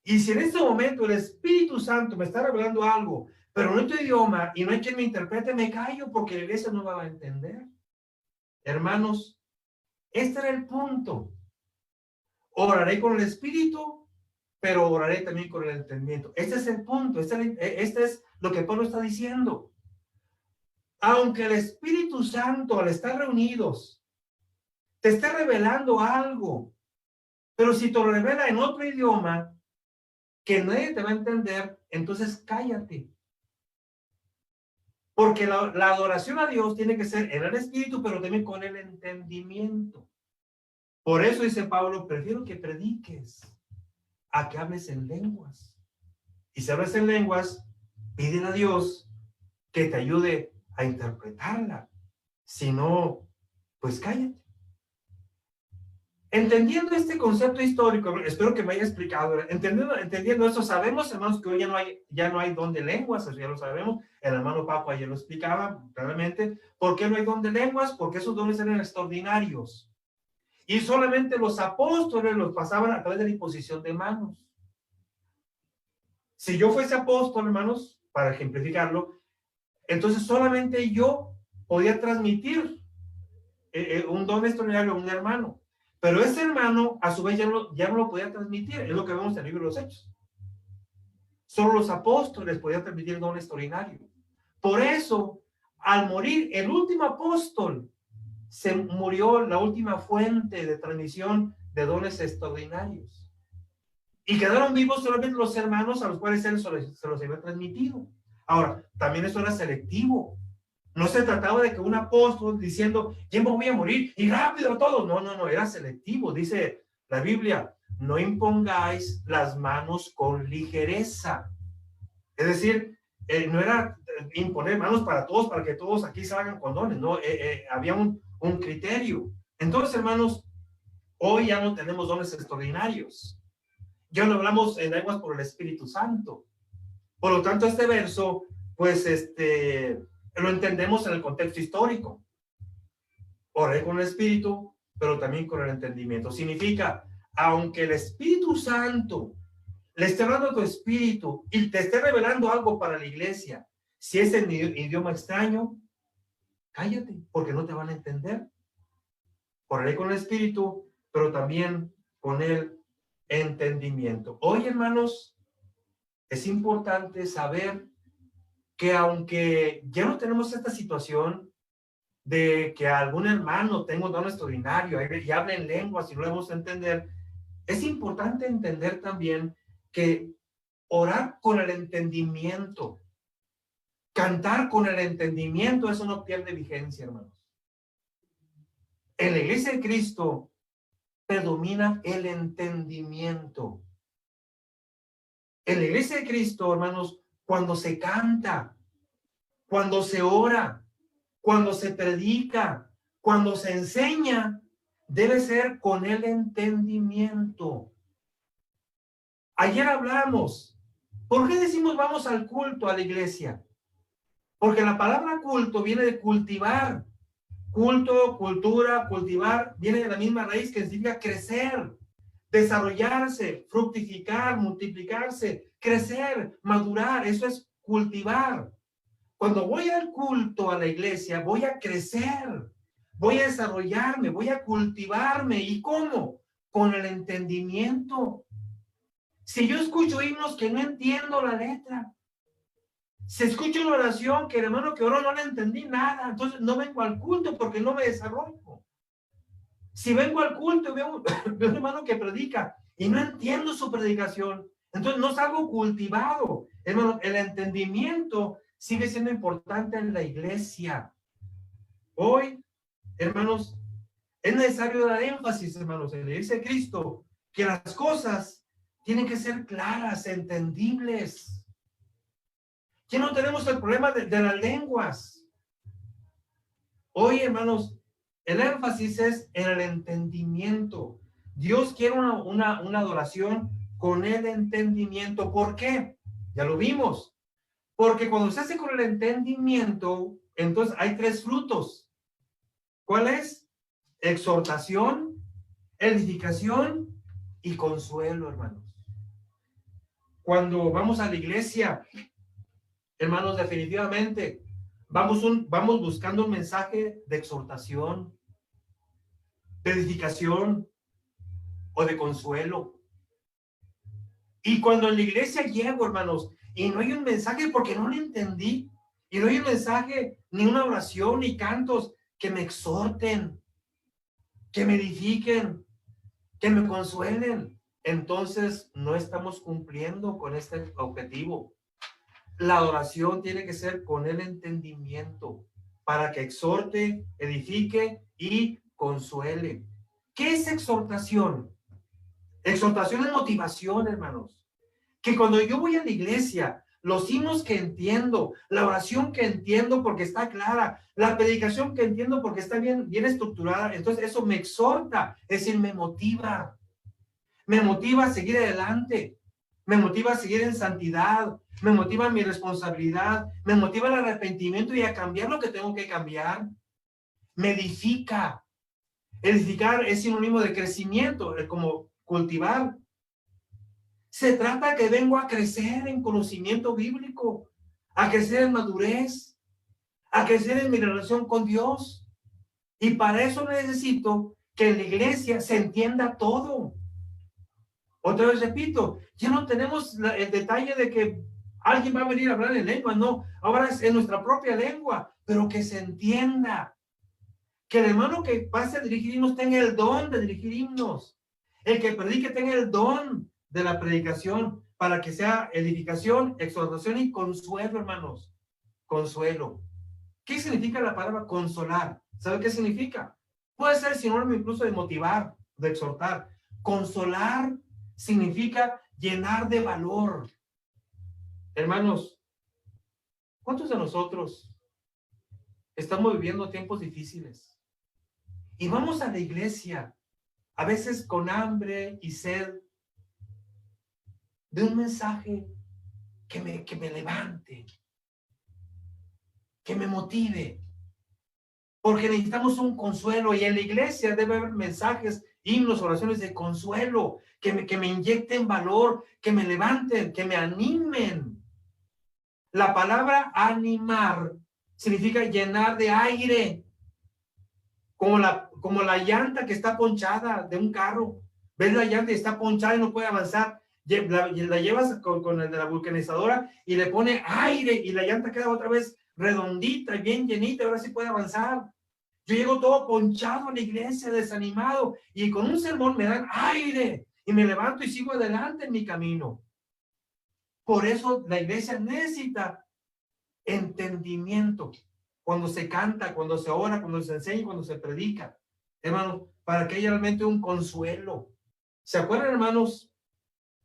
Y si en este momento el Espíritu Santo me está revelando algo, pero no en tu idioma y no hay quien me interprete, me callo porque la iglesia no va a entender. Hermanos, este era el punto. Oraré con el Espíritu, pero oraré también con el entendimiento. Este es el punto. Este es lo que Pablo está diciendo. Aunque el Espíritu Santo, al estar reunidos, te esté revelando algo, pero si te lo revela en otro idioma que nadie te va a entender, entonces cállate. Porque la adoración a Dios tiene que ser en el Espíritu, pero también con el entendimiento. Por eso dice Pablo, prefiero que prediques a que hables en lenguas. Y si hablas en lenguas, pídele a Dios que te ayude a interpretarla. Si no, pues cállate. Entendiendo este concepto histórico, espero que me haya explicado. Entendiendo esto, sabemos, hermanos, que hoy ya no hay don de lenguas, eso ya lo sabemos. El hermano Paco ayer lo explicaba claramente. ¿Por qué no hay don de lenguas? Porque esos dones eran extraordinarios. Y solamente los apóstoles los pasaban a través de la imposición de manos. Si yo fuese apóstol, hermanos, para ejemplificarlo, entonces solamente yo podía transmitir un don extraordinario a un hermano. Pero ese hermano, a su vez, ya no lo podía transmitir. Es lo que vemos en el libro de los Hechos. Solo los apóstoles podían transmitir el don extraordinario. Por eso, al morir el último apóstol, se murió la última fuente de transmisión de dones extraordinarios. Y quedaron vivos solamente los hermanos a los cuales él se los había transmitido. Ahora, también eso era selectivo. No se trataba de que un apóstol diciendo, ¿quién voy a morir? Y rápido todo. No, no, no, era selectivo. Dice la Biblia, no impongáis las manos con ligereza. Es decir, no era imponer manos para todos, para que todos aquí salgan con dones. No, había un criterio. Entonces, hermanos, hoy ya no tenemos dones extraordinarios. Ya no hablamos en lenguas por el Espíritu Santo. Por lo tanto, este verso, pues, lo entendemos en el contexto histórico. Oré con el Espíritu, pero también con el entendimiento. Significa, aunque el Espíritu Santo le esté hablando a tu espíritu y te esté revelando algo para la iglesia, si es en idioma extraño, cállate, porque no te van a entender. Oré con el Espíritu, pero también con el entendimiento. Hoy, hermanos, es importante saber que aunque ya no tenemos esta situación de que algún hermano tenga un don extraordinario y hable en lenguas y no le vamos a entender, es importante entender también que orar con el entendimiento, cantar con el entendimiento, eso no pierde vigencia, hermanos. En la iglesia de Cristo predomina el entendimiento. En la iglesia de Cristo, hermanos, cuando se canta, cuando se ora, cuando se predica, cuando se enseña, debe ser con el entendimiento. Ayer hablamos, ¿por qué decimos vamos al culto, a la iglesia? Porque la palabra culto viene de cultivar. Culto, cultura, cultivar, viene de la misma raíz que significa crecer, desarrollarse, fructificar, multiplicarse, crecer, madurar. Eso es cultivar. Cuando voy al culto, a la iglesia, voy a crecer, voy a desarrollarme, voy a cultivarme. ¿Y cómo? Con el entendimiento. Si yo escucho himnos que no entiendo la letra, si escucho una oración que el hermano que oró no le entendí nada, entonces no vengo al culto porque no me desarrollo. Si vengo al culto y veo un hermano que predica y no entiendo su predicación, entonces no salgo cultivado. Hermano, el entendimiento sigue siendo importante en la iglesia. Hoy, hermanos, es necesario dar énfasis, hermanos, en la iglesia de Cristo, que las cosas tienen que ser claras, entendibles. Ya no tenemos el problema de las lenguas. Hoy, hermanos, el énfasis es en el entendimiento. Dios quiere una adoración con el entendimiento. ¿Por qué? Ya lo vimos. Porque cuando se hace con el entendimiento, entonces hay tres frutos. ¿Cuál es? Exhortación, edificación y consuelo, hermanos. Cuando vamos a la iglesia, hermanos, definitivamente vamos buscando un mensaje de exhortación, de edificación o de consuelo. Y cuando en la iglesia llego, hermanos, y no hay un mensaje porque no lo entendí, y no hay un mensaje, ni una oración, ni cantos que me exhorten, que me edifiquen, que me consuelen, entonces no estamos cumpliendo con este objetivo. La adoración tiene que ser con el entendimiento para que exhorte, edifique y consuele. ¿Qué es exhortación? Exhortación es motivación, hermanos. Que cuando yo voy a la iglesia, los himnos que entiendo, la oración que entiendo porque está clara, la predicación que entiendo porque está bien estructurada, entonces eso me exhorta, es decir, me motiva a seguir adelante, me motiva a seguir en santidad, me motiva mi responsabilidad, me motiva el arrepentimiento y a cambiar lo que tengo que cambiar, me edifica. Edificar es sinónimo de crecimiento, como cultivar. Se trata que vengo a crecer en conocimiento bíblico, a crecer en madurez, a crecer en mi relación con Dios. Y para eso necesito que en la iglesia se entienda todo. Otra vez repito, ya no tenemos el detalle de que alguien va a venir a hablar en lengua, no. Ahora es en nuestra propia lengua, pero que se entienda. Que el hermano que pase a dirigir himnos tenga el don de dirigir himnos. El que predique tenga el don de la predicación para que sea edificación, exhortación y consuelo, hermanos. Consuelo. ¿Qué significa la palabra consolar? ¿Sabe qué significa? Puede ser sinónimo incluso de motivar, de exhortar. Consolar significa llenar de valor. Hermanos, ¿cuántos de nosotros estamos viviendo tiempos difíciles? Y vamos a la iglesia, a veces con hambre y sed, de un mensaje que me levante, que me motive, porque necesitamos un consuelo, y en la iglesia debe haber mensajes, himnos, oraciones de consuelo, que me inyecten valor, que me levanten, que me animen. La palabra animar significa llenar de aire, como la llanta que está ponchada de un carro. Ves la llanta y está ponchada y no puede avanzar. La llevas con el de la vulcanizadora y le pone aire y la llanta queda otra vez redondita y bien llenita, ahora sí puede avanzar. Yo llego todo ponchado a la iglesia, desanimado, y con un sermón me dan aire y me levanto y sigo adelante en mi camino. Por eso la iglesia necesita entendimiento cuando se canta, cuando se ora, cuando se enseña, cuando se predica, hermanos, para que haya realmente un consuelo. ¿Se acuerdan, hermanos,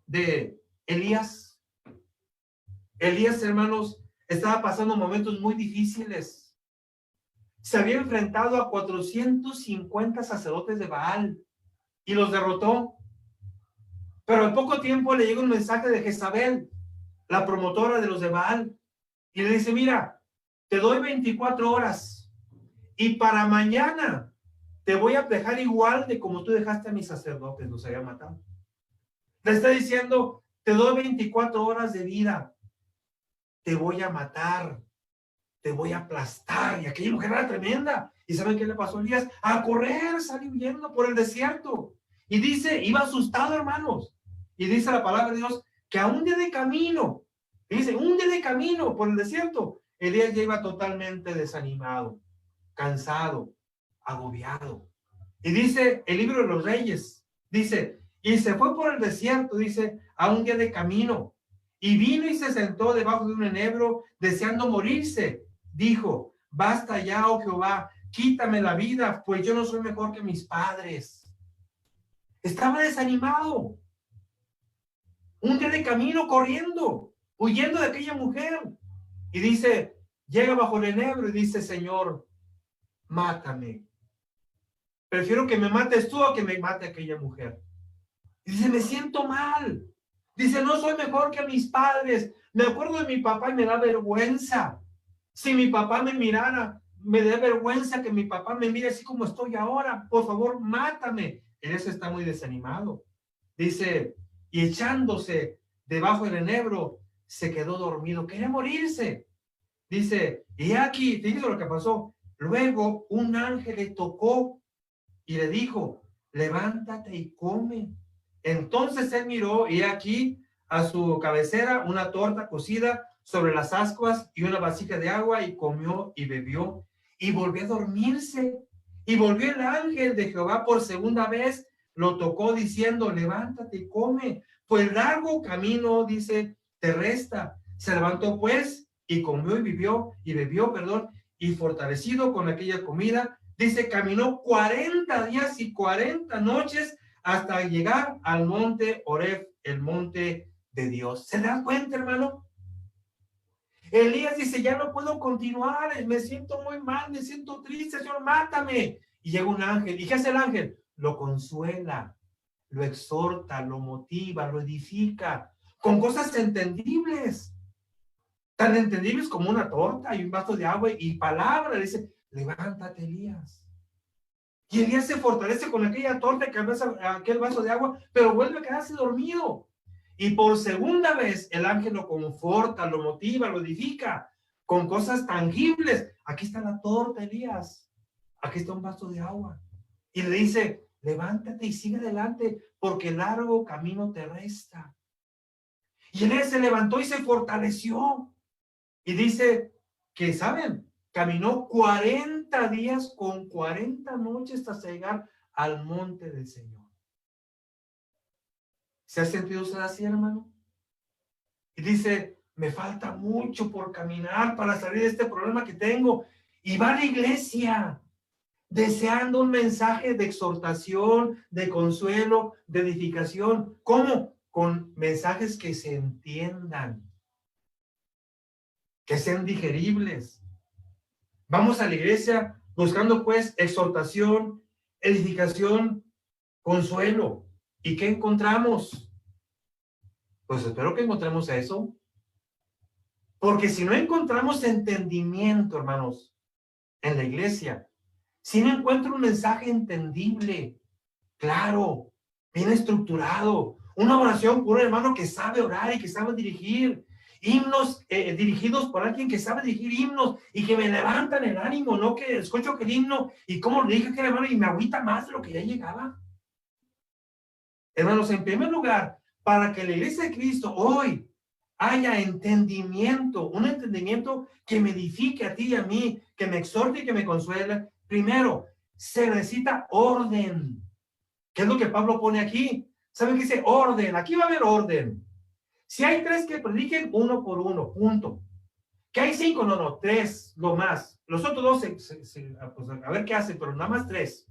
de Elías? Elías, hermanos, estaba pasando momentos muy difíciles. Se había enfrentado a 450 sacerdotes de Baal y los derrotó. Pero al poco tiempo le llega un mensaje de Jezabel, la promotora de los de Baal, y le dice: mira, te doy 24 horas y para mañana te voy a dejar igual de como tú dejaste a mis sacerdotes, los había matado. Le está diciendo: te doy 24 horas de vida, te voy a matar, te voy a aplastar. Y aquella mujer era tremenda. ¿Y saben qué le pasó a Elías? A correr, salió huyendo por el desierto. Y dice, iba asustado, hermanos. Y dice la palabra de Dios que a un día de camino, dice, un día de camino por el desierto, Elías ya iba totalmente desanimado, cansado, agobiado. Y dice el libro de los Reyes, dice, y se fue por el desierto, dice, a un día de camino, y vino y se sentó debajo de un enebro, deseando morirse. Dijo: basta ya, oh Jehová, quítame la vida, pues yo no soy mejor que mis padres. Estaba desanimado. Un día de camino, corriendo, huyendo de aquella mujer. Y dice, llega bajo el enebro y dice: Señor, mátame. Prefiero que me mates tú a que me mate aquella mujer. Y dice, me siento mal. Dice, no soy mejor que mis padres. Me acuerdo de mi papá y me da vergüenza. Si mi papá me mirara, me da vergüenza que mi papá me mire así como estoy ahora. Por favor, mátame. Él está muy desanimado. Dice, y echándose debajo del enebro, se quedó dormido. Quería morirse. Dice, y aquí, fíjese lo que pasó. Luego un ángel le tocó y le dijo: levántate y come. Entonces él miró, y aquí a su cabecera una torta cocida sobre las ascuas y una vasija de agua, y comió y bebió y volvió a dormirse. Y volvió el ángel de Jehová por segunda vez, lo tocó diciendo: levántate y come, pues largo camino, dice, te resta. Se levantó pues y comió y bebió, y fortalecido con aquella comida, dice, caminó 40 días y 40 noches hasta llegar al monte Oreb, el monte de Dios. ¿Se dan cuenta, hermano? Elías dice: ya no puedo continuar, me siento muy mal, me siento triste, Señor, mátame. Y llega un ángel. ¿Y qué hace el ángel? Lo consuela, lo exhorta, lo motiva, lo edifica, con cosas entendibles, tan entendibles como una torta y un vaso de agua y palabra. Le dice: levántate, Elías. Y Elías se fortalece con aquella torta, que aquel vaso de agua, pero vuelve a quedarse dormido. Y por segunda vez el ángel lo conforta, lo motiva, lo edifica con cosas tangibles. Aquí está la torta, Elías. Aquí está un vaso de agua. Y le dice: levántate y sigue adelante, porque largo camino te resta. Y Elías se levantó y se fortaleció. Y dice que, ¿saben? Caminó 40 días con 40 noches hasta llegar al monte del Señor. ¿Se ha sentido usted así, hermano? Y dice, me falta mucho por caminar para salir de este problema que tengo. Y va a la iglesia deseando un mensaje de exhortación, de consuelo, de edificación. ¿Cómo? Con mensajes que se entiendan, que sean digeribles. Vamos a la iglesia buscando pues exhortación, edificación, consuelo. ¿Y qué encontramos? Pues espero que encontremos eso. Porque si no encontramos entendimiento, hermanos, en la iglesia, si no encuentro un mensaje entendible, claro, bien estructurado, una oración por un hermano que sabe orar y que sabe dirigir, himnos dirigidos por alguien que sabe dirigir himnos y que me levantan el ánimo, no que escucho que el himno y cómo le dije que el hermano y me agüita más de lo que ya llegaba. Hermanos, en primer lugar, para que la iglesia de Cristo hoy haya entendimiento, un entendimiento que me edifique a ti y a mí, que me exhorte y que me consuele, primero, se necesita orden. ¿Qué es lo que Pablo pone aquí? ¿Saben qué dice? Orden. Aquí va a haber orden. Si hay 3 que prediquen, 1 por 1, punto. ¿Que hay 5? No, 3, lo más. Los otros 2, pues a ver qué hacen, pero nada más 3.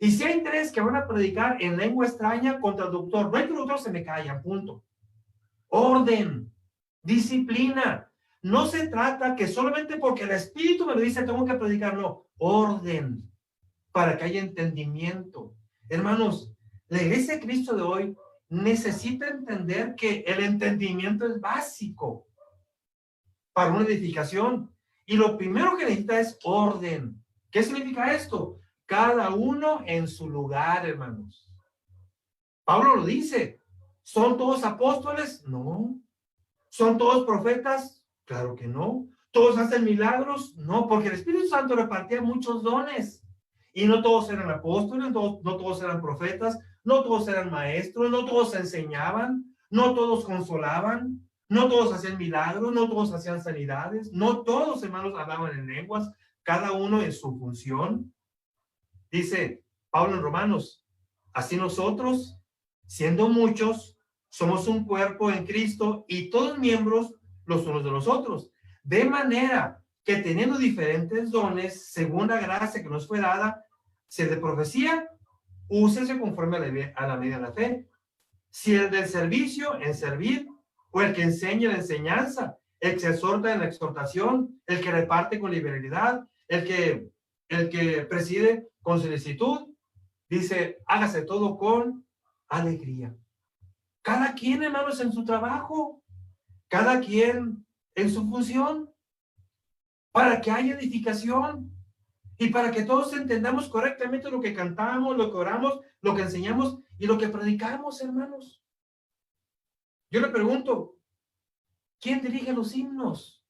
Y si hay 3 que van a predicar en lengua extraña contra el doctor, no hay traductor, se me callan, punto. Orden, disciplina. No se trata que solamente porque el Espíritu me lo dice tengo que predicar, no. Orden, para que haya entendimiento. Hermanos, la iglesia de Cristo de hoy necesita entender que el entendimiento es básico para una edificación. Y lo primero que necesita es orden. ¿Qué significa esto? Cada uno en su lugar, hermanos. Pablo lo dice. ¿Son todos apóstoles? No. ¿Son todos profetas? Claro que no. ¿Todos hacen milagros? No, porque el Espíritu Santo repartía muchos dones. Y no todos eran apóstoles, no todos eran profetas, no todos eran maestros, no todos enseñaban, no todos consolaban, no todos hacían milagros, no todos hacían sanidades, no todos, hermanos, hablaban en lenguas, cada uno en su función. Dice Pablo en Romanos, así nosotros, siendo muchos, somos un cuerpo en Cristo y todos miembros los unos de los otros. De manera que teniendo diferentes dones, según la gracia que nos fue dada, si el de profecía, úsese conforme a la medida de la fe. Si el del servicio, en servir, o el que enseña la enseñanza, el que se exhorta en la exhortación, el que reparte con liberalidad, el que preside con solicitud, dice, hágase todo con alegría. Cada quien, hermanos, en su trabajo, cada quien en su función, para que haya edificación y para que todos entendamos correctamente lo que cantamos, lo que oramos, lo que enseñamos y lo que predicamos, hermanos. Yo le pregunto, ¿quién dirige los himnos?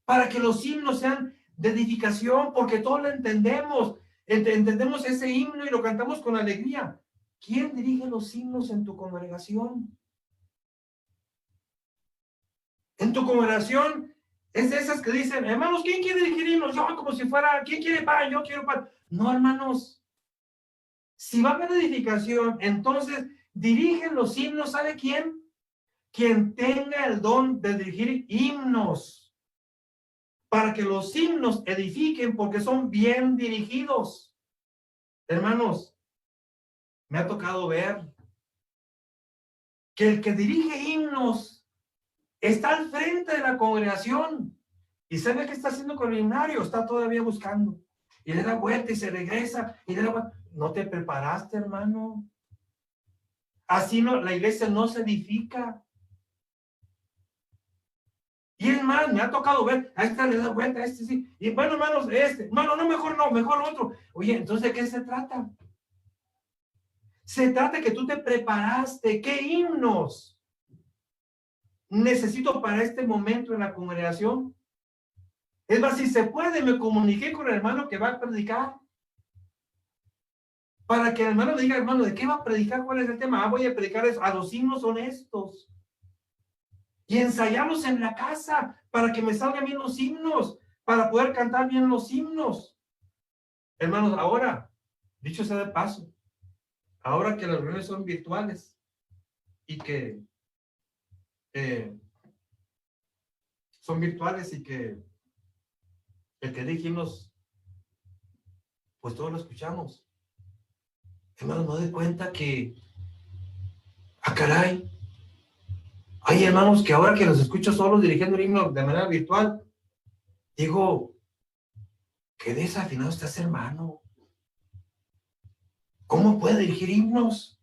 Para que los himnos sean de edificación, porque todos lo entendemos. Entendemos ese himno y lo cantamos con alegría. ¿Quién dirige los himnos en tu congregación? En tu congregación es de esas que dicen, hermanos, ¿quién quiere dirigir himnos? Yo como si fuera, ¿quién quiere pan? Yo quiero pan. No, hermanos. Si va a haber edificación, entonces dirigen los himnos, ¿sabe quién? Quien tenga el don de dirigir himnos, para que los himnos edifiquen porque son bien dirigidos. Hermanos, me ha tocado ver que el que dirige himnos está al frente de la congregación y sabe qué está haciendo con el himnario, está todavía buscando y le da vuelta y se regresa y le da vuelta. No te preparaste, hermano. Así no, la iglesia no se edifica. Y es más, me ha tocado ver, a esta le da vuelta, a este sí. Y bueno, hermanos, hermano, no, mejor otro. Oye, entonces, ¿de qué se trata? Se trata de que tú te preparaste. ¿Qué himnos necesito para este momento en la congregación? Es más, si se puede, me comuniqué con el hermano que va a predicar. Para que el hermano me diga, hermano, ¿de qué va a predicar? ¿Cuál es el tema? Voy a predicar a los himnos honestos. Y ensayarlos en la casa para que me salgan bien los himnos, para poder cantar bien los himnos. Hermanos, ahora, dicho sea de paso, ahora que las reuniones son virtuales y que son virtuales y que el que dijimos, pues todos lo escuchamos. Hermanos, me doy cuenta que, caray, hay hermanos que ahora que los escucho solos dirigiendo el himno de manera virtual, digo, qué desafinado está ese hermano. ¿Cómo puede dirigir himnos?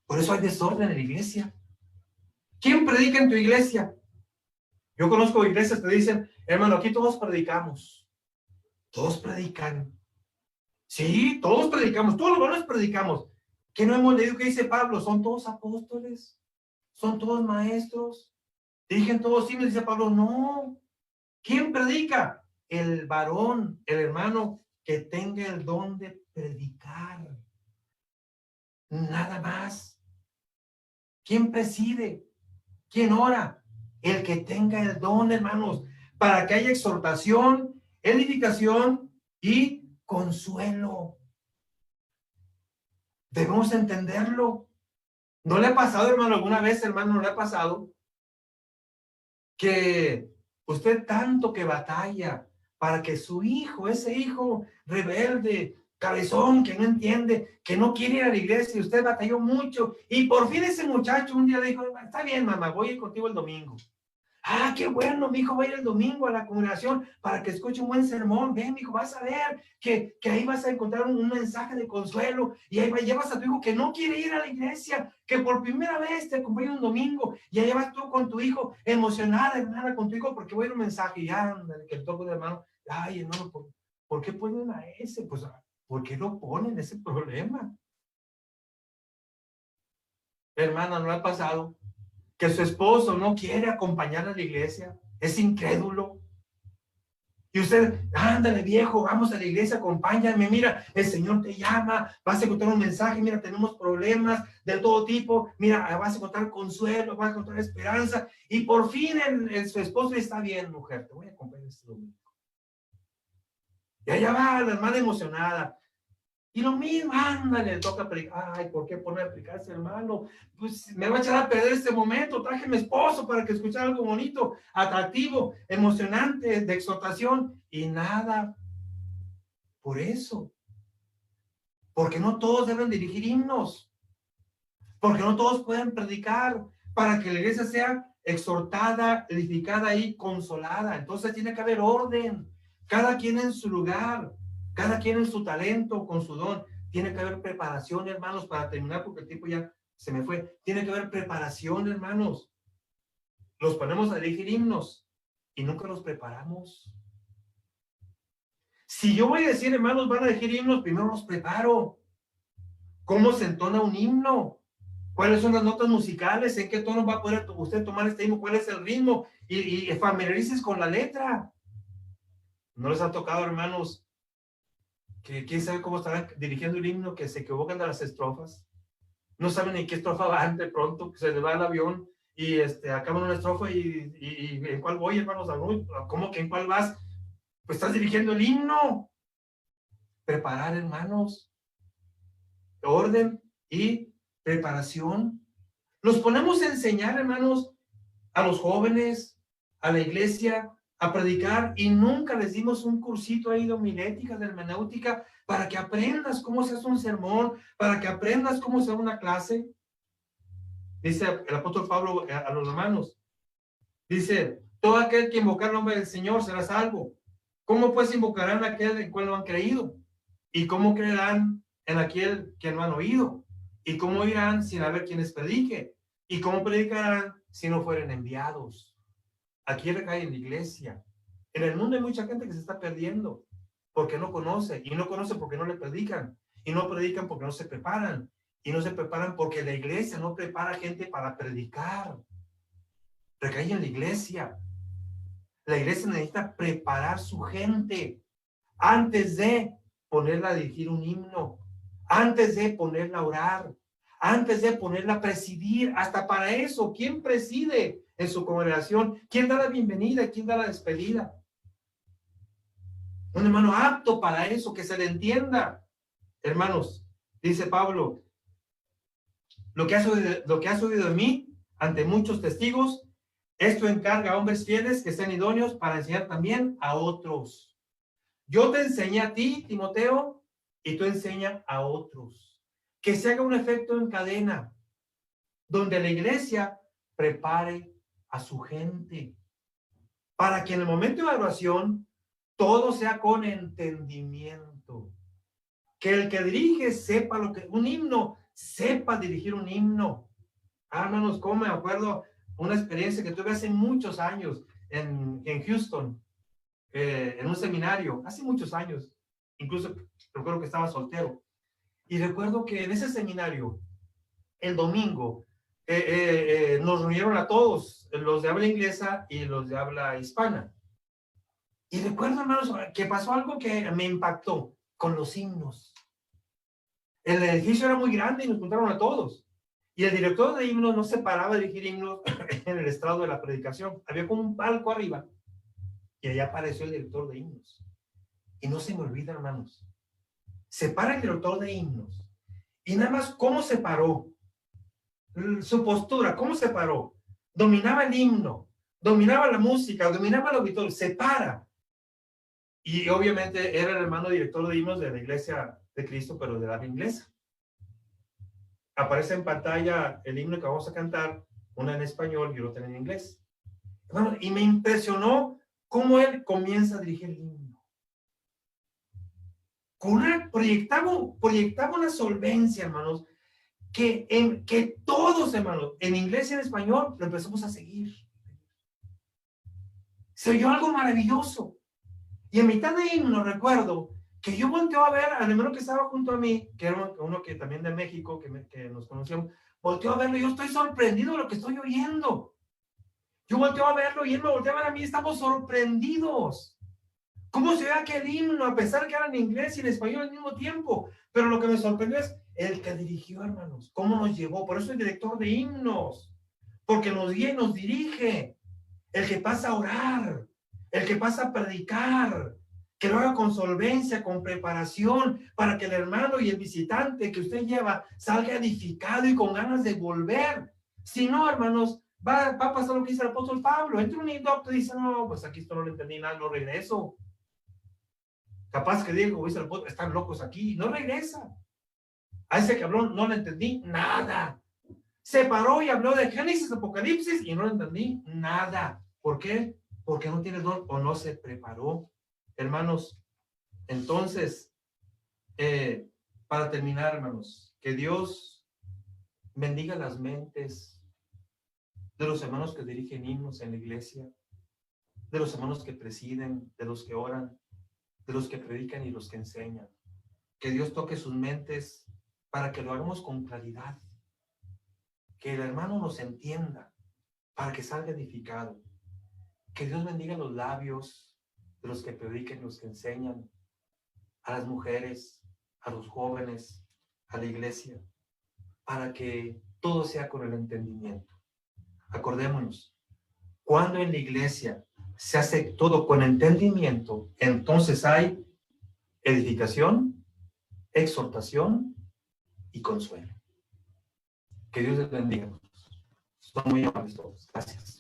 Por eso hay desorden en la iglesia. ¿Quién predica en tu iglesia? Yo conozco iglesias que dicen, hermano, aquí todos predicamos. Todos predican. Sí, todos predicamos. Todos los varones predicamos. ¿Qué no hemos leído que dice Pablo? Son todos apóstoles. Son todos maestros. Dirigen todos himnos. Dice Pablo, no. ¿Quién predica? El varón, el hermano que tenga el don de predicar. Nada más. ¿Quién preside? ¿Quién ora? El que tenga el don, hermanos, para que haya exhortación, edificación y consuelo. Debemos entenderlo. ¿No le ha pasado, hermano, alguna vez, hermano, no le ha pasado que usted tanto que batalla para que su hijo, ese hijo rebelde, cabezón, que no entiende, que no quiere ir a la iglesia, y usted batalló mucho, y por fin ese muchacho un día le dijo, está bien, mamá, voy a ir contigo el domingo. Ah, qué bueno, mi hijo va a ir el domingo a la congregación para que escuche un buen sermón. Ven, mi hijo, vas a ver que ahí vas a encontrar un mensaje de consuelo. Y ahí llevas a tu hijo que no quiere ir a la iglesia, que por primera vez te acompaña un domingo. Y ahí vas tú con tu hijo, emocionada, hermana, con tu hijo, porque voy a ir un mensaje. Y ya, que el toco de hermano, ay, hermano, ¿por qué ponen a ese? Pues, ¿por qué lo ponen ese problema? Hermana, ¿no le ha pasado que su esposo no quiere acompañar a la iglesia? Es incrédulo. Y usted, ándale viejo, vamos a la iglesia, acompáñame, mira, el Señor te llama, vas a encontrar un mensaje, mira, tenemos problemas de todo tipo, mira, vas a encontrar consuelo, vas a encontrar esperanza, y por fin su esposo está bien, mujer, te voy a acompañar este domingo. Y allá va la hermana emocionada, y lo mismo, ándale, toca predicar. Ay, ¿por qué poner a predicarse, hermano? Pues me va a echar a perder este momento. Traje a mi esposo para que escuchara algo bonito, atractivo, emocionante, de exhortación, y nada. Por eso. Porque no todos deben dirigir himnos. Porque no todos pueden predicar. Para que la iglesia sea exhortada, edificada y consolada. Entonces tiene que haber orden. Cada quien en su lugar. Cada quien en su talento, con su don. Tiene que haber preparación, hermanos, para terminar, porque el tiempo ya se me fue. Tiene que haber preparación, hermanos. Los ponemos a dirigir himnos y nunca los preparamos. Si yo voy a decir, hermanos, van a dirigir himnos, primero los preparo. ¿Cómo se entona un himno? ¿Cuáles son las notas musicales? ¿En qué tono va a poder usted tomar este himno? ¿Cuál es el ritmo? Y familiarices con la letra. ¿No les ha tocado, hermanos, que quién sabe cómo estarán dirigiendo el himno, que se equivocan de las estrofas? No saben ni qué estrofa van de pronto, que se les va el avión y acaban una estrofa y ¿en cuál voy, hermanos? ¿Cómo que en cuál vas? Pues estás dirigiendo el himno. Preparar, hermanos. Orden y preparación. Los ponemos a enseñar, hermanos, a los jóvenes, a la iglesia, a predicar, y nunca les dimos un cursito ahí de homilética, de hermenéutica, para que aprendas cómo se hace un sermón, para que aprendas cómo se hace una clase. Dice el apóstol Pablo a los hermanos, dice, todo aquel que invocar el nombre del Señor será salvo. ¿Cómo pues invocarán a aquel en cual no han creído? ¿Y cómo creerán en aquel que no han oído? ¿Y cómo irán sin haber quienes predique? ¿Y cómo predicarán si no fueren enviados? Aquí recae en la iglesia. En el mundo hay mucha gente que se está perdiendo porque no conoce, y no conoce porque no le predican, y no predican porque no se preparan, y no se preparan porque la iglesia no prepara gente para predicar. Recae en la iglesia. La iglesia necesita preparar su gente antes de ponerla a dirigir un himno, antes de ponerla a orar, antes de ponerla a presidir. Hasta para eso, ¿quién preside en su congregación? ¿Quién da la bienvenida? ¿Quién da la despedida? Un hermano apto para eso, que se le entienda. Hermanos, Dice Pablo, lo que has oído de mí ante muchos testigos, esto encarga a hombres fieles que sean idóneos para enseñar también a otros. Yo te enseñé a ti, Timoteo, y tú enseñas a otros. Que se haga un efecto en cadena, donde la iglesia prepare a su gente, para que en el momento de oración todo sea con entendimiento. Que el que dirige sepa lo que, un himno, sepa dirigir un himno. Hermanos, como me acuerdo una experiencia que tuve hace muchos años en Houston, en un seminario, hace muchos años, incluso recuerdo que estaba soltero. Y recuerdo que en ese seminario, el domingo, nos reunieron a todos, los de habla inglesa y los de habla hispana. Y recuerdo, hermanos, que pasó algo que me impactó con los himnos. El edificio era muy grande y nos juntaron a todos. Y el director de himnos no se paraba a dirigir himnos en el estrado de la predicación. Había como un palco arriba. Y allá apareció el director de himnos. Y no se me olvida, hermanos. Se para el director de himnos. Y nada más cómo se paró. Su postura, cómo se paró. Dominaba el himno. Dominaba la música. Dominaba el auditorio. Se para. Y obviamente era el hermano director de himnos de la Iglesia de Cristo, pero de la inglesa. Aparece en pantalla el himno que vamos a cantar, una en español y otra en inglés. Bueno, y me impresionó cómo él comienza a dirigir el himno. Proyectaba una solvencia, hermanos, que todos, hermanos, en inglés y en español, lo empezamos a seguir. Se oyó algo maravilloso. Y en mitad de himno recuerdo que yo volteo a ver al hermano que estaba junto a mí, que era uno que también de México, que nos conocíamos, volteo a verlo y yo estoy sorprendido de lo que estoy oyendo. Yo volteo a verlo y él me voltea a ver a mí, estamos sorprendidos. ¿Cómo se ve aquel himno, a pesar que era en inglés y en español al mismo tiempo? Pero lo que me sorprendió es el que dirigió, hermanos, cómo nos llevó. Por eso es director de himnos, porque nos guía y nos dirige. El que pasa a orar, el que pasa a predicar, que lo haga con solvencia, con preparación, para que el hermano y el visitante que usted lleva salga edificado y con ganas de volver. Si no, hermanos, va a pasar lo que dice el apóstol Pablo. Entra un indocto y dice, no, pues aquí esto no lo entendí nada, no regreso. Capaz que digo, dice el apóstol, están locos aquí, no regresa. A ese que habló no le entendí nada. Se paró y habló de Génesis, Apocalipsis y no le entendí nada. ¿Por qué? Porque no tiene don o no se preparó. Hermanos, entonces, para terminar, hermanos, que Dios bendiga las mentes de los hermanos que dirigen himnos en la iglesia, de los hermanos que presiden, de los que oran, de los que predican y los que enseñan. Que Dios toque sus mentes para que lo hagamos con claridad. Que el hermano nos entienda para que salga edificado. Que Dios bendiga los labios de los que predican y los que enseñan, a las mujeres, a los jóvenes, a la iglesia, para que todo sea con el entendimiento. Acordémonos, cuando en la iglesia se hace todo con entendimiento, entonces hay edificación, exhortación y consuelo. Que Dios les bendiga. Son muy amables todos. Gracias.